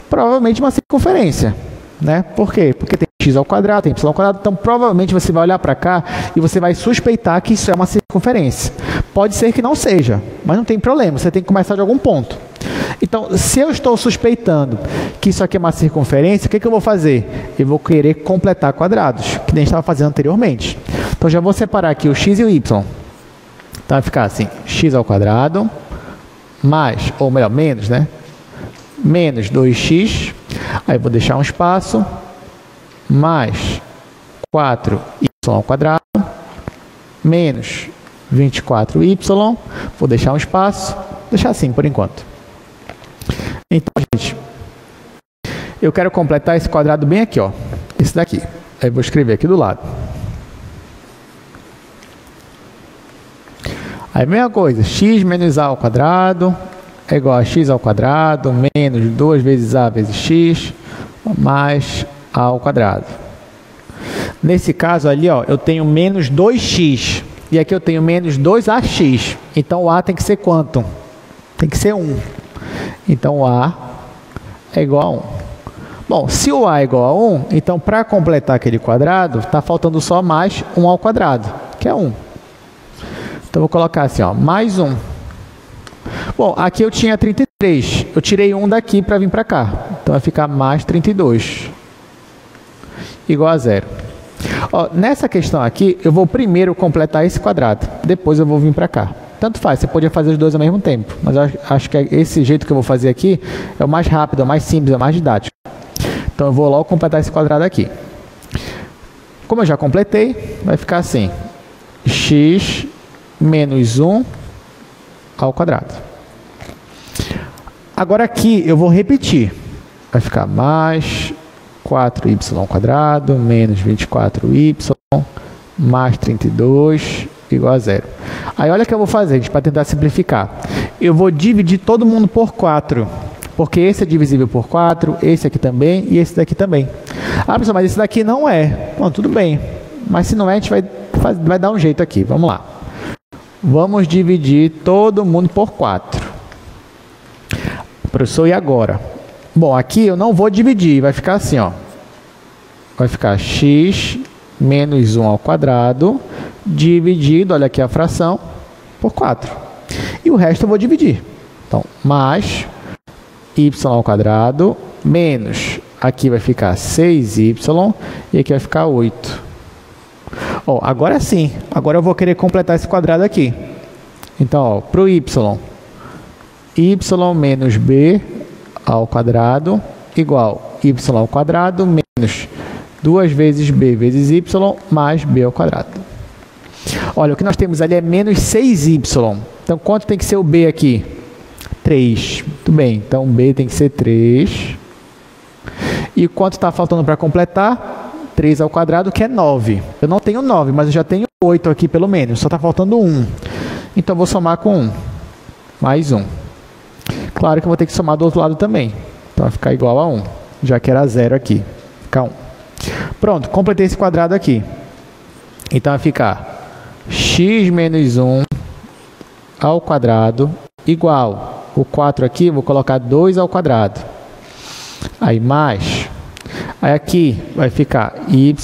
Provavelmente uma circunferência, né? Por quê? Porque tem x ao quadrado, tem y ao quadrado, então provavelmente você vai olhar para cá e você vai suspeitar que isso é uma circunferência. Pode ser que não seja, mas não tem problema, você tem que começar de algum ponto. Então, se eu estou suspeitando que isso aqui é uma circunferência, o que eu vou fazer? Eu vou querer completar quadrados, que nem a gente estava fazendo anteriormente. Então, já vou separar aqui o x e o y. Então, vai ficar assim, x ao quadrado, mais, ou melhor, menos, né? Menos 2x, aí vou deixar um espaço, mais 4y ao quadrado, menos 24y, vou deixar um espaço, deixar assim por enquanto. Então, gente, eu quero completar esse quadrado bem aqui, ó, esse daqui. Aí vou escrever aqui do lado. Aí, mesma coisa, x menos a ao quadrado é igual a x ao quadrado menos 2 vezes a vezes x mais a ao quadrado. Nesse caso ali, ó, eu tenho menos 2x e aqui eu tenho menos 2ax. Então, o a tem que ser quanto? Tem que ser 1. Então, o a é igual a 1. Bom, se o a é igual a 1, então, para completar aquele quadrado, está faltando só mais 1 ao quadrado, que é 1. Então, vou colocar assim, ó, mais 1. Bom, aqui eu tinha 33. Eu tirei 1 daqui para vir para cá. Então, vai ficar mais 32. Igual a 0. Ó, nessa questão aqui, eu vou primeiro completar esse quadrado. Depois eu vou vir para cá. Tanto faz, você podia fazer os dois ao mesmo tempo. Mas eu acho que esse jeito que eu vou fazer aqui é o mais rápido, é o mais simples, é o mais didático. Então, eu vou logo completar esse quadrado aqui. Como eu já completei, vai ficar assim. X menos 1 ao quadrado. Agora aqui eu vou repetir. Vai ficar mais 4y ao quadrado menos 24y mais 32 igual a 0. Aí olha o que eu vou fazer, gente, para tentar simplificar. Eu vou dividir todo mundo por 4. Porque esse é divisível por 4, esse aqui também e esse daqui também. Ah, pessoal, mas esse daqui não é. Bom, tudo bem. Mas se não é, a gente vai dar um jeito aqui. Vamos lá. Vamos dividir todo mundo por 4. Professor, e agora? Bom, aqui eu não vou dividir, vai ficar assim, ó. Vai ficar x menos 1 ao quadrado dividido, olha aqui a fração, por 4. E o resto eu vou dividir. Então, mais y ao quadrado menos, aqui vai ficar 6y e aqui vai ficar 8. Ó, agora sim, agora eu vou querer completar esse quadrado aqui. Então, para o y menos b ao quadrado igual y ao quadrado menos 2 vezes b vezes y mais b ao quadrado. Olha, o que nós temos ali é menos 6y. Então, quanto tem que ser o b aqui? 3. Muito bem, então b tem que ser 3. E quanto está faltando para completar? 3 ao quadrado, que é 9. Eu não tenho 9, mas eu já tenho 8 aqui pelo menos. Só está faltando 1. Então, eu vou somar com 1. Mais 1. Claro que eu vou ter que somar do outro lado também. Então, vai ficar igual a 1. Já que era 0 aqui. Fica 1. Pronto, completei esse quadrado aqui. Então, vai ficar x menos 1 ao quadrado igual. O 4 aqui, eu vou colocar 2 ao quadrado. Aí, mais. Aí, aqui vai ficar y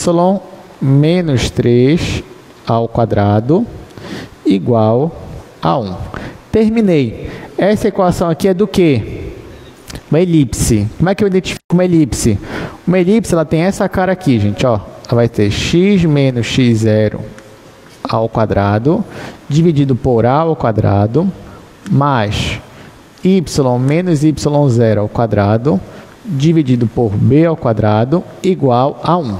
menos 3 ao quadrado igual a 1. Terminei. Essa equação aqui é do quê? Uma elipse. Como é que eu identifico uma elipse? Uma elipse, ela tem essa cara aqui, gente, ó. Ela vai ter x menos x0 ao quadrado, dividido por a ao quadrado, mais y menos y0 ao quadrado, dividido por b ao quadrado, igual a 1.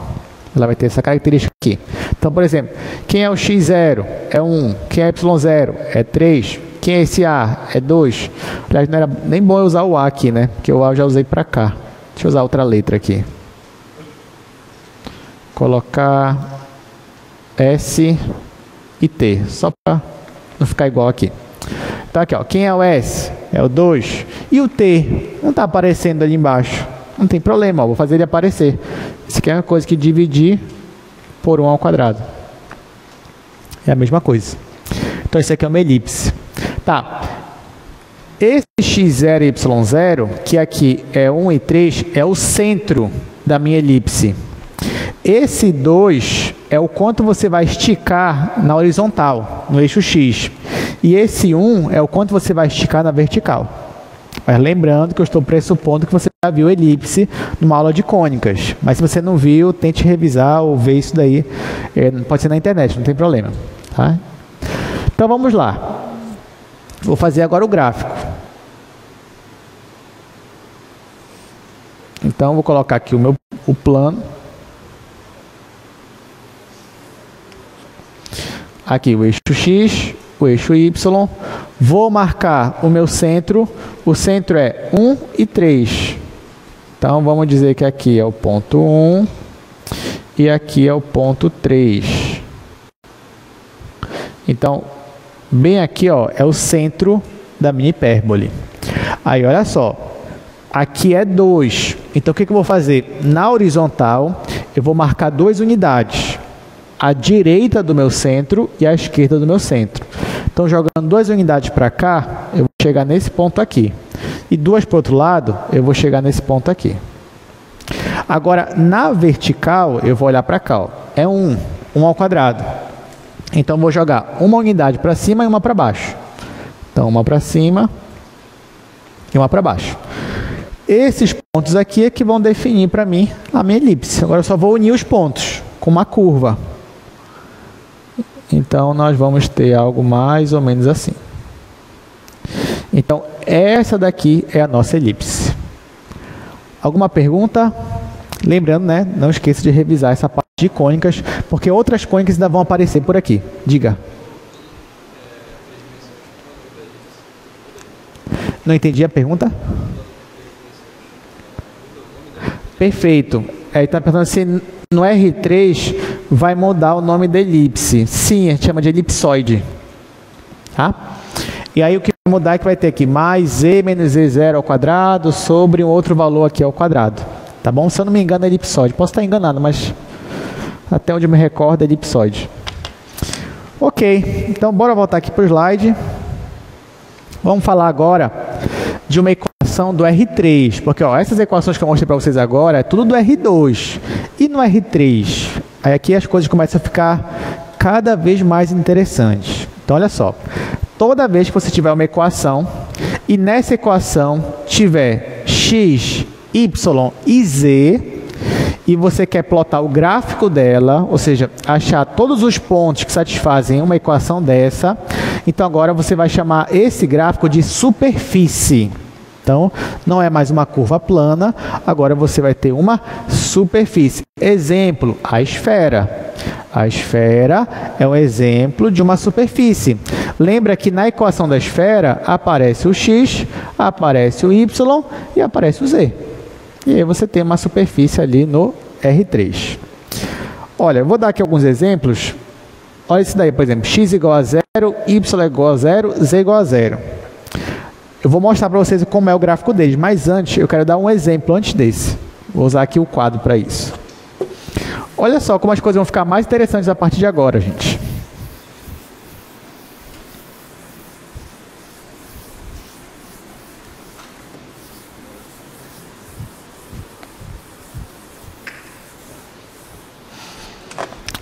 Ela vai ter essa característica aqui. Então, por exemplo, quem é o x0? É 1. Quem é y0? É 3. Quem é esse a? É 2. Aliás, não era nem bom eu usar o a aqui, né? Porque o a eu já usei para cá. Deixa eu usar outra letra aqui. Colocar S e T, só para não ficar igual aqui. Então aqui, ó, quem é o S? É o 2. E o T? Não está aparecendo ali embaixo. Não tem problema, ó, vou fazer ele aparecer. Isso aqui é uma coisa que dividir por 1 ao quadrado. É a mesma coisa. Então isso aqui é uma elipse. Tá. Esse x0 e y0, que aqui é 1 e 3, é o centro da minha elipse. Esse 2 é o quanto você vai esticar na horizontal, no eixo X. E esse 1 é o quanto você vai esticar na vertical. Mas lembrando que eu estou pressupondo que você já viu elipse numa aula de cônicas. Mas se você não viu, tente revisar ou ver isso daí. Pode ser na internet, não tem problema. Tá? Então vamos lá. Vou fazer agora o gráfico. Então vou colocar aqui o plano. Aqui o eixo X, o eixo Y. Vou marcar o meu centro. O centro é 1 e 3. Então vamos dizer que aqui é o ponto 1 e aqui é o ponto 3. Então, bem aqui, ó, é o centro da minha hipérbole. Aí, olha só. Aqui é 2. Então, o que eu vou fazer? Na horizontal, eu vou marcar 2 unidades. A direita do meu centro e a esquerda do meu centro. Então, jogando 2 unidades para cá, eu vou chegar nesse ponto aqui. E 2 para o outro lado, eu vou chegar nesse ponto aqui. Agora, na vertical, eu vou olhar para cá. Ó. É 1 ao quadrado. Então, vou jogar uma unidade para cima e uma para baixo. Então, uma para cima e uma para baixo. Esses pontos aqui é que vão definir para mim a minha elipse. Agora, eu só vou unir os pontos com uma curva. Então, nós vamos ter algo mais ou menos assim. Então, essa daqui é a nossa elipse. Alguma pergunta? Lembrando, né? Não esqueça de revisar essa parte de cônicas, porque outras cônicas ainda vão aparecer por aqui. Diga. Não entendi a pergunta? Perfeito. Aí está perguntando se no R3 vai mudar o nome da elipse. Sim, a gente chama de elipsoide. Tá? E aí o que vai mudar é que vai ter aqui mais e menos e0 ao quadrado sobre um outro valor aqui ao quadrado. Tá bom? Se eu não me engano é elipsoide. Posso estar enganado, mas até onde eu me recordo é elipsoide. Ok, então bora voltar aqui para o slide. Vamos falar agora de uma equação do R3, porque ó, essas equações que eu mostrei para vocês agora é tudo do R2. E no R3? Aí aqui as coisas começam a ficar cada vez mais interessantes. Então olha só, toda vez que você tiver uma equação e nessa equação tiver x, y e z, e você quer plotar o gráfico dela, ou seja, achar todos os pontos que satisfazem uma equação dessa, então agora você vai chamar esse gráfico de superfície. Então, não é mais uma curva plana, agora você vai ter uma superfície. Exemplo, a esfera. A esfera é um exemplo de uma superfície. Lembra que na equação da esfera aparece o x, aparece o y e aparece o z. E aí você tem uma superfície ali no R3. Olha, eu vou dar aqui alguns exemplos. Olha isso daí, por exemplo, x igual a 0, y igual a 0, z igual a 0. Eu vou mostrar para vocês como é o gráfico deles, mas antes eu quero dar um exemplo antes desse. Vou usar aqui o quadro para isso. Olha só como as coisas vão ficar mais interessantes a partir de agora, gente.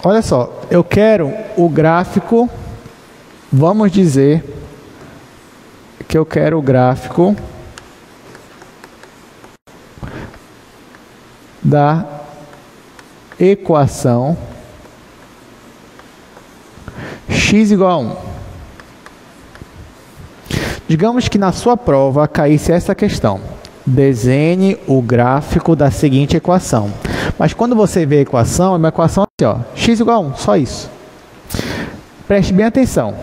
Olha só, eu quero o gráfico, vamos dizer que eu quero o gráfico da equação x igual a 1. Digamos que na sua prova caísse essa questão. Desenhe o gráfico da seguinte equação. Mas quando você vê a equação, é uma equação assim, ó, x igual a 1, só isso. Preste bem atenção.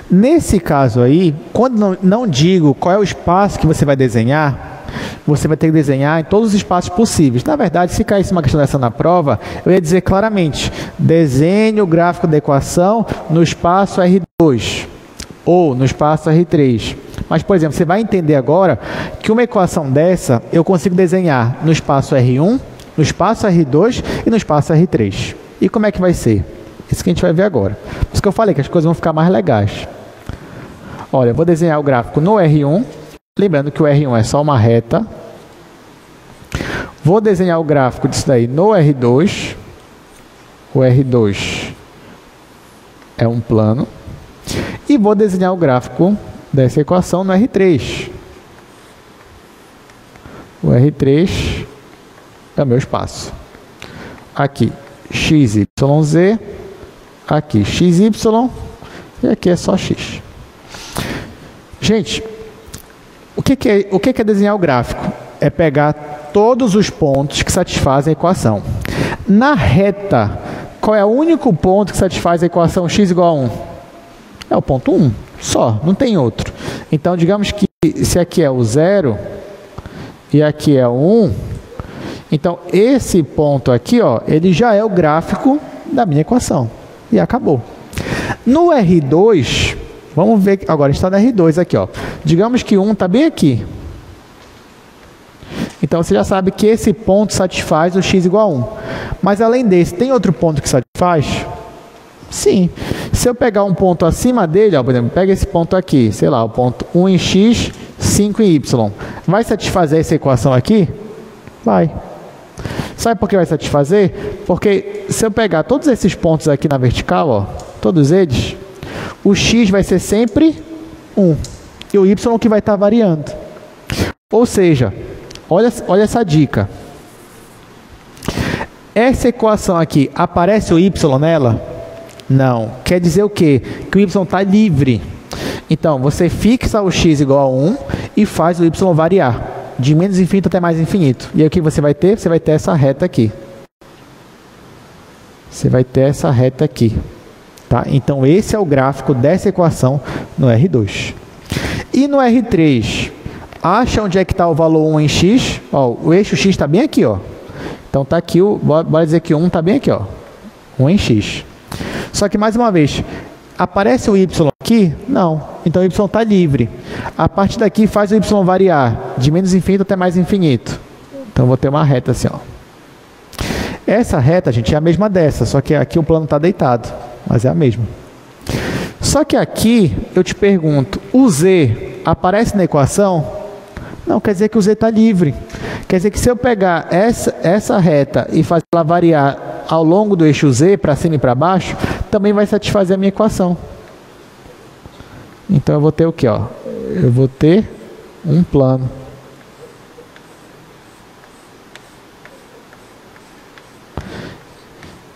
Nesse caso aí, quando não digo qual é o espaço que você vai desenhar, você vai ter que desenhar em todos os espaços possíveis. Na verdade, se caísse uma questão dessa na prova, eu ia dizer claramente, desenhe o gráfico da equação no espaço R2 ou no espaço R3. Mas, por exemplo, você vai entender agora que uma equação dessa eu consigo desenhar no espaço R1, no espaço R2 e no espaço R3. E como é que vai ser? Isso que a gente vai ver agora. Por isso que eu falei que as coisas vão ficar mais legais. Olha, eu vou desenhar o gráfico no R1. Lembrando que o R1 é só uma reta. Vou desenhar o gráfico disso daí no R2. O R2 é um plano. E vou desenhar o gráfico dessa equação no R3. O R3 é o meu espaço. Aqui, XYZ. Aqui, XY. E aqui é só X. Gente, o que é desenhar o gráfico? É pegar todos os pontos que satisfazem a equação. Na reta, qual é o único ponto que satisfaz a equação x igual a 1? É o ponto 1, só, não tem outro. Então, digamos que se aqui é o 0 e aqui é o 1, então esse ponto aqui, ó, ele já é o gráfico da minha equação. E acabou. No R2... Vamos ver, agora está no R2 aqui, ó. Digamos que 1 está bem aqui. Então, você já sabe que esse ponto satisfaz o x igual a 1. Mas, além desse, tem outro ponto que satisfaz? Sim. Se eu pegar um ponto acima dele, ó, por exemplo, pega esse ponto aqui, sei lá, o ponto 1 em x, 5 em y. Vai satisfazer essa equação aqui? Vai. Sabe por que vai satisfazer? Porque se eu pegar todos esses pontos aqui na vertical, ó, todos eles... O x vai ser sempre 1. E o y que vai estar variando. Ou seja, olha essa dica. Essa equação aqui, aparece o y nela? Não. Quer dizer o quê? Que o y está livre. Então, você fixa o x igual a 1 e faz o y variar. De menos infinito até mais infinito. E aí o que você vai ter? Você vai ter essa reta aqui. Você vai ter essa reta aqui. Tá? Então, esse é o gráfico dessa equação no R2. E no R3, acha onde é que está o valor 1 em x? Ó, o eixo x está bem aqui. Ó. Então, está aqui, bora dizer que 1 está bem aqui. Ó, 1 em x. Só que, mais uma vez, aparece o y aqui? Não. Então, o y está livre. A partir daqui, faz o y variar de menos infinito até mais infinito. Então, vou ter uma reta assim. Ó. Essa reta, gente, é a mesma dessa, só que aqui o plano está deitado. Mas é a mesma. Só que aqui, eu te pergunto, o z aparece na equação? Não, quer dizer que o z está livre. Quer dizer que se eu pegar essa reta e fazer ela variar ao longo do eixo z, para cima e para baixo, também vai satisfazer a minha equação. Então, eu vou ter o quê? Ó? Eu vou ter um plano.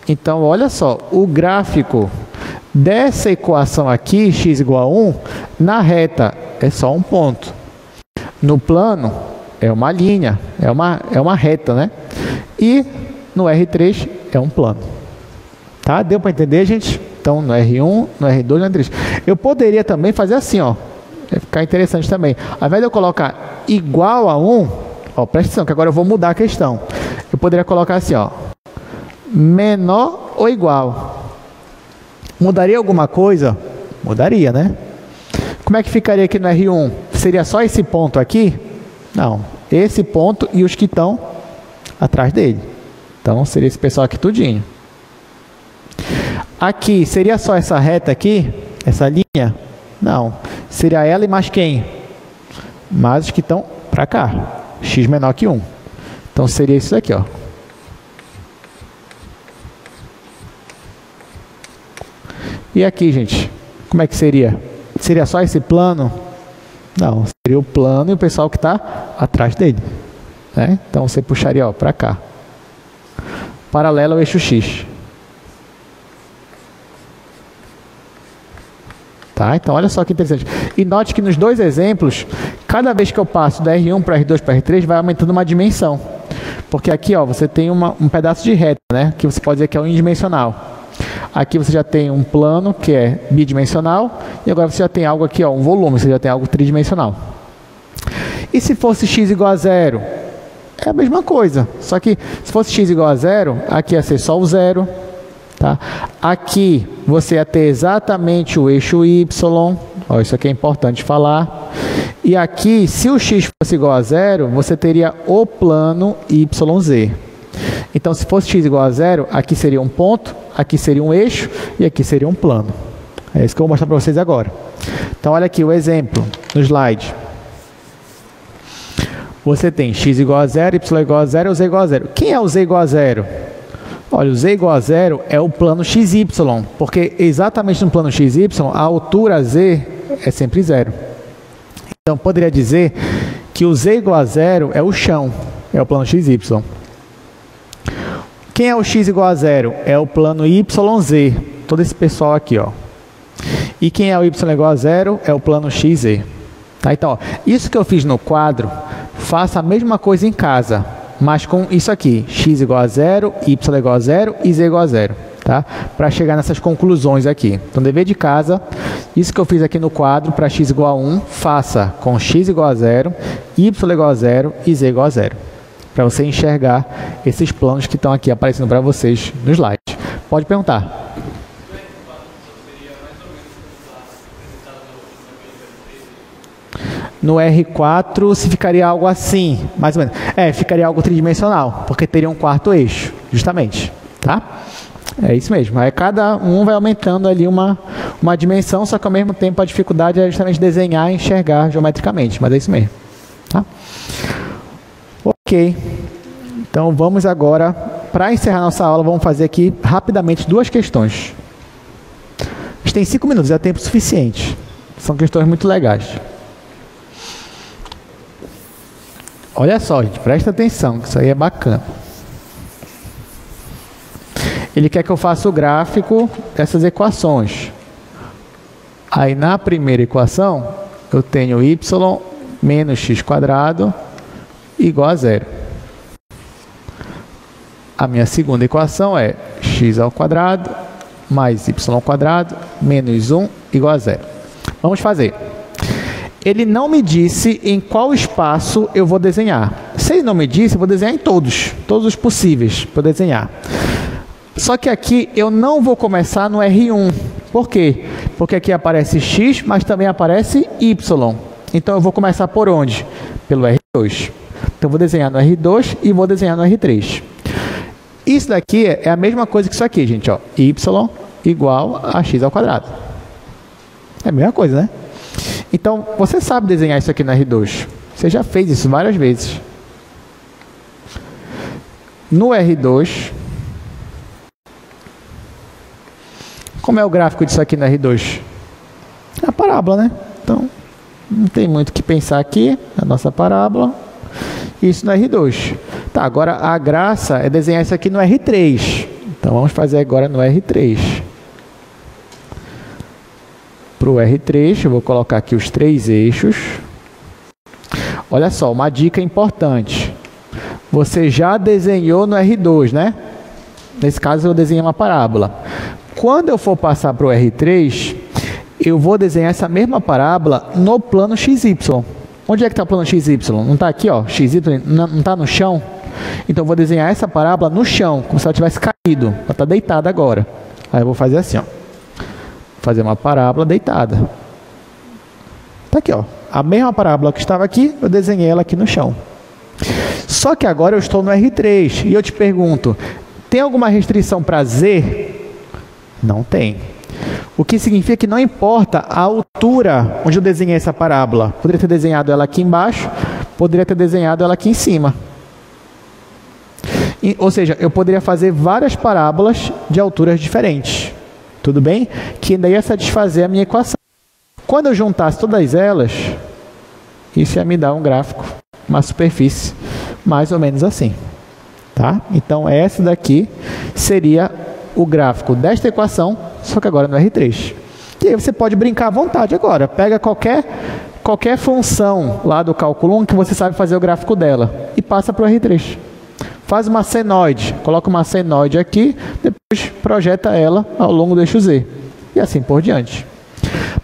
Então, olha só, o gráfico dessa equação aqui, x igual a 1, na reta é só um ponto. No plano, é uma linha, é uma reta, né? E no R3 é um plano. Tá? Deu para entender, gente? Então, no R1, no R2, no R3. Eu poderia também fazer assim, ó. Vai ficar interessante também. Ao invés de eu colocar igual a 1, ó, presta atenção, que agora eu vou mudar a questão. Eu poderia colocar assim, ó. Menor ou igual? Mudaria alguma coisa? Mudaria, né? Como é que ficaria aqui no R1? Seria só esse ponto aqui? Não. Esse ponto e os que estão atrás dele. Então, seria esse pessoal aqui tudinho. Aqui, seria só essa reta aqui? Essa linha? Não. Seria ela e mais quem? Mais os que estão para cá. X menor que 1. Então, seria isso aqui, ó. E aqui, gente, como é que seria? Seria só esse plano? Não, seria o plano e o pessoal que está atrás dele. Né? Então, você puxaria para cá. paralela ao eixo X. Tá? Então, olha só que interessante. E note que nos dois exemplos, cada vez que eu passo da R1 para R2 para R3, vai aumentando uma dimensão. Porque aqui, ó, você tem um pedaço de reta, né? Que você pode dizer que é unidimensional. Aqui você já tem um plano, que é bidimensional. E agora você já tem algo aqui, ó, um volume, você já tem algo tridimensional. E se fosse x igual a zero? É a mesma coisa. Só que se fosse x igual a zero, aqui ia ser só o zero. Tá? Aqui você ia ter exatamente o eixo y. Ó, isso aqui é importante falar. E aqui, se o x fosse igual a zero, você teria o plano YZ. Então, se fosse x igual a zero, aqui seria um ponto, aqui seria um eixo e aqui seria um plano. É isso que eu vou mostrar para vocês agora. Então, olha aqui o exemplo no slide. Você tem x igual a zero, y igual a zero, z igual a zero. Quem é o z igual a zero? Olha, o z igual a zero é o plano XY, porque exatamente no plano XY, a altura z é sempre zero. Então, poderia dizer que o z igual a zero é o chão, é o plano XY. Quem é o x igual a zero? É o plano YZ, todo esse pessoal aqui, ó. E quem é o y igual a zero? É o plano XZ. Tá? Então, ó, isso que eu fiz no quadro, faça a mesma coisa em casa, mas com isso aqui, x igual a zero, y igual a zero e z igual a zero, tá? Para chegar nessas conclusões aqui. Então, dever de casa, isso que eu fiz aqui no quadro, para x igual a 1, faça com x igual a zero, y igual a zero e z igual a zero. Para você enxergar esses planos que estão aqui aparecendo para vocês no slide. Pode perguntar. No R4, se ficaria algo assim, mais ou menos. Ficaria algo tridimensional, porque teria um quarto eixo, justamente. Tá? É isso mesmo. Aí cada um vai aumentando ali uma dimensão, só que ao mesmo tempo a dificuldade é justamente desenhar e enxergar geometricamente. Mas é isso mesmo. Tá? Ok. Então vamos agora, para encerrar nossa aula, vamos fazer aqui rapidamente duas questões. A gente tem 5 minutos, é tempo suficiente. São questões muito legais. Olha só, gente, presta atenção, que isso aí é bacana. Ele quer que eu faça o gráfico dessas equações. Aí, na primeira equação, eu tenho y menos x² igual a zero. A minha segunda equação é x² mais y² menos 1 igual a zero. Vamos fazer. Ele não me disse em qual espaço eu vou desenhar. Se ele não me disse, eu vou desenhar em todos os possíveis para desenhar. Só que aqui eu não vou começar no R1. Por quê? Porque aqui aparece x, mas também aparece y. Então eu vou começar por onde? Pelo R2. Então eu vou desenhar no R2 e vou desenhar no R3. Isso daqui é a mesma coisa que isso aqui, gente. Ó. Y igual a x². É a mesma coisa, né? Então, você sabe desenhar isso aqui no R2. Você já fez isso várias vezes. No R2, como é o gráfico disso aqui no R2? É a parábola, né? Então, não tem muito o que pensar aqui. A nossa parábola. Isso no R2. Tá, agora a graça é desenhar isso aqui no R3. Então, vamos fazer agora no R3. Para o R3, eu vou colocar aqui os 3 eixos. Olha só, uma dica importante. Você já desenhou no R2, né? Nesse caso, eu desenhei uma parábola. Quando eu for passar para o R3, eu vou desenhar essa mesma parábola no plano XY. Onde é que está o plano XY? Não está aqui, ó, XY, não está no chão? Então, eu vou desenhar essa parábola no chão, como se ela tivesse caído. Ela está deitada agora. Aí eu vou fazer assim, ó. Fazer uma parábola deitada. Tá aqui, ó. A mesma parábola que estava aqui, eu desenhei ela aqui no chão. Só que agora eu estou no R3 e eu te pergunto, tem alguma restrição para Z? Não tem. O que significa que não importa a altura onde eu desenhei essa parábola. Poderia ter desenhado ela aqui embaixo, poderia ter desenhado ela aqui em cima. Ou seja, eu poderia fazer várias parábolas de alturas diferentes. Tudo bem? Que ainda ia satisfazer a minha equação. Quando eu juntasse todas elas, isso ia me dar um gráfico, uma superfície, mais ou menos assim. Tá? Então, essa daqui seria o gráfico desta equação, só que agora no R3. E aí você pode brincar à vontade agora. Pega qualquer função lá do cálculo 1 que você sabe fazer o gráfico dela e passa para o R3. Faz uma senoide, coloca uma senoide aqui, depois projeta ela ao longo do eixo Z. E assim por diante.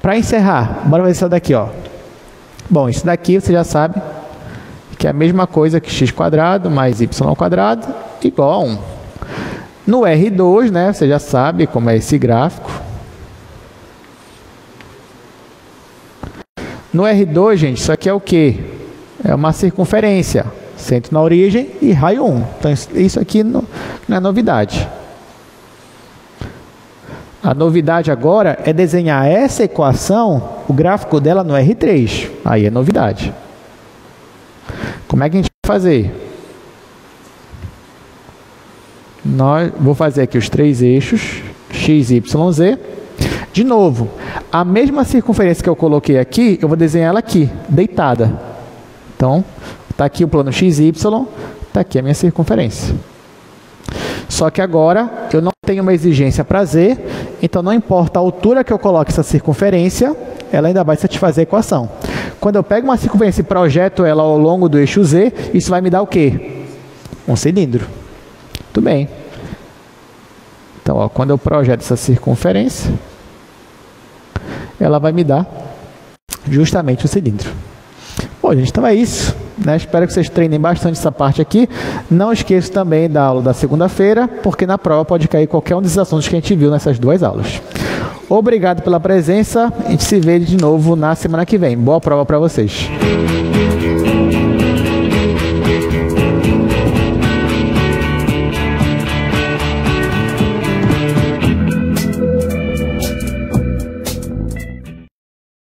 Para encerrar, bora ver isso daqui, ó. Bom, isso daqui você já sabe que é a mesma coisa que x² mais y² igual a 1. No R2, né, você já sabe como é esse gráfico. No R2, gente, isso aqui é o quê? É uma circunferência. Centro na origem e raio 1. Então, isso aqui não é novidade. A novidade agora é desenhar essa equação, o gráfico dela no R3. Aí é novidade. Como é que a gente vai fazer? Vou fazer aqui os 3 eixos, x, y, z. De novo, a mesma circunferência que eu coloquei aqui, eu vou desenhar ela aqui, deitada. Então, está aqui o plano x, y, está aqui a minha circunferência. Só que agora eu não tenho uma exigência para z, então não importa a altura que eu coloque essa circunferência, ela ainda vai satisfazer a equação. Quando eu pego uma circunferência e projeto ela ao longo do eixo z, isso vai me dar o quê? Um cilindro. Muito bem. Então, ó, quando eu projeto essa circunferência, ela vai me dar justamente o cilindro. Bom, gente, então é isso. Né? Espero que vocês treinem bastante essa parte aqui. Não esqueça também da aula da segunda-feira, porque na prova pode cair qualquer um desses assuntos que a gente viu nessas 2 aulas. Obrigado pela presença. A gente se vê de novo na semana que vem. Boa prova para vocês.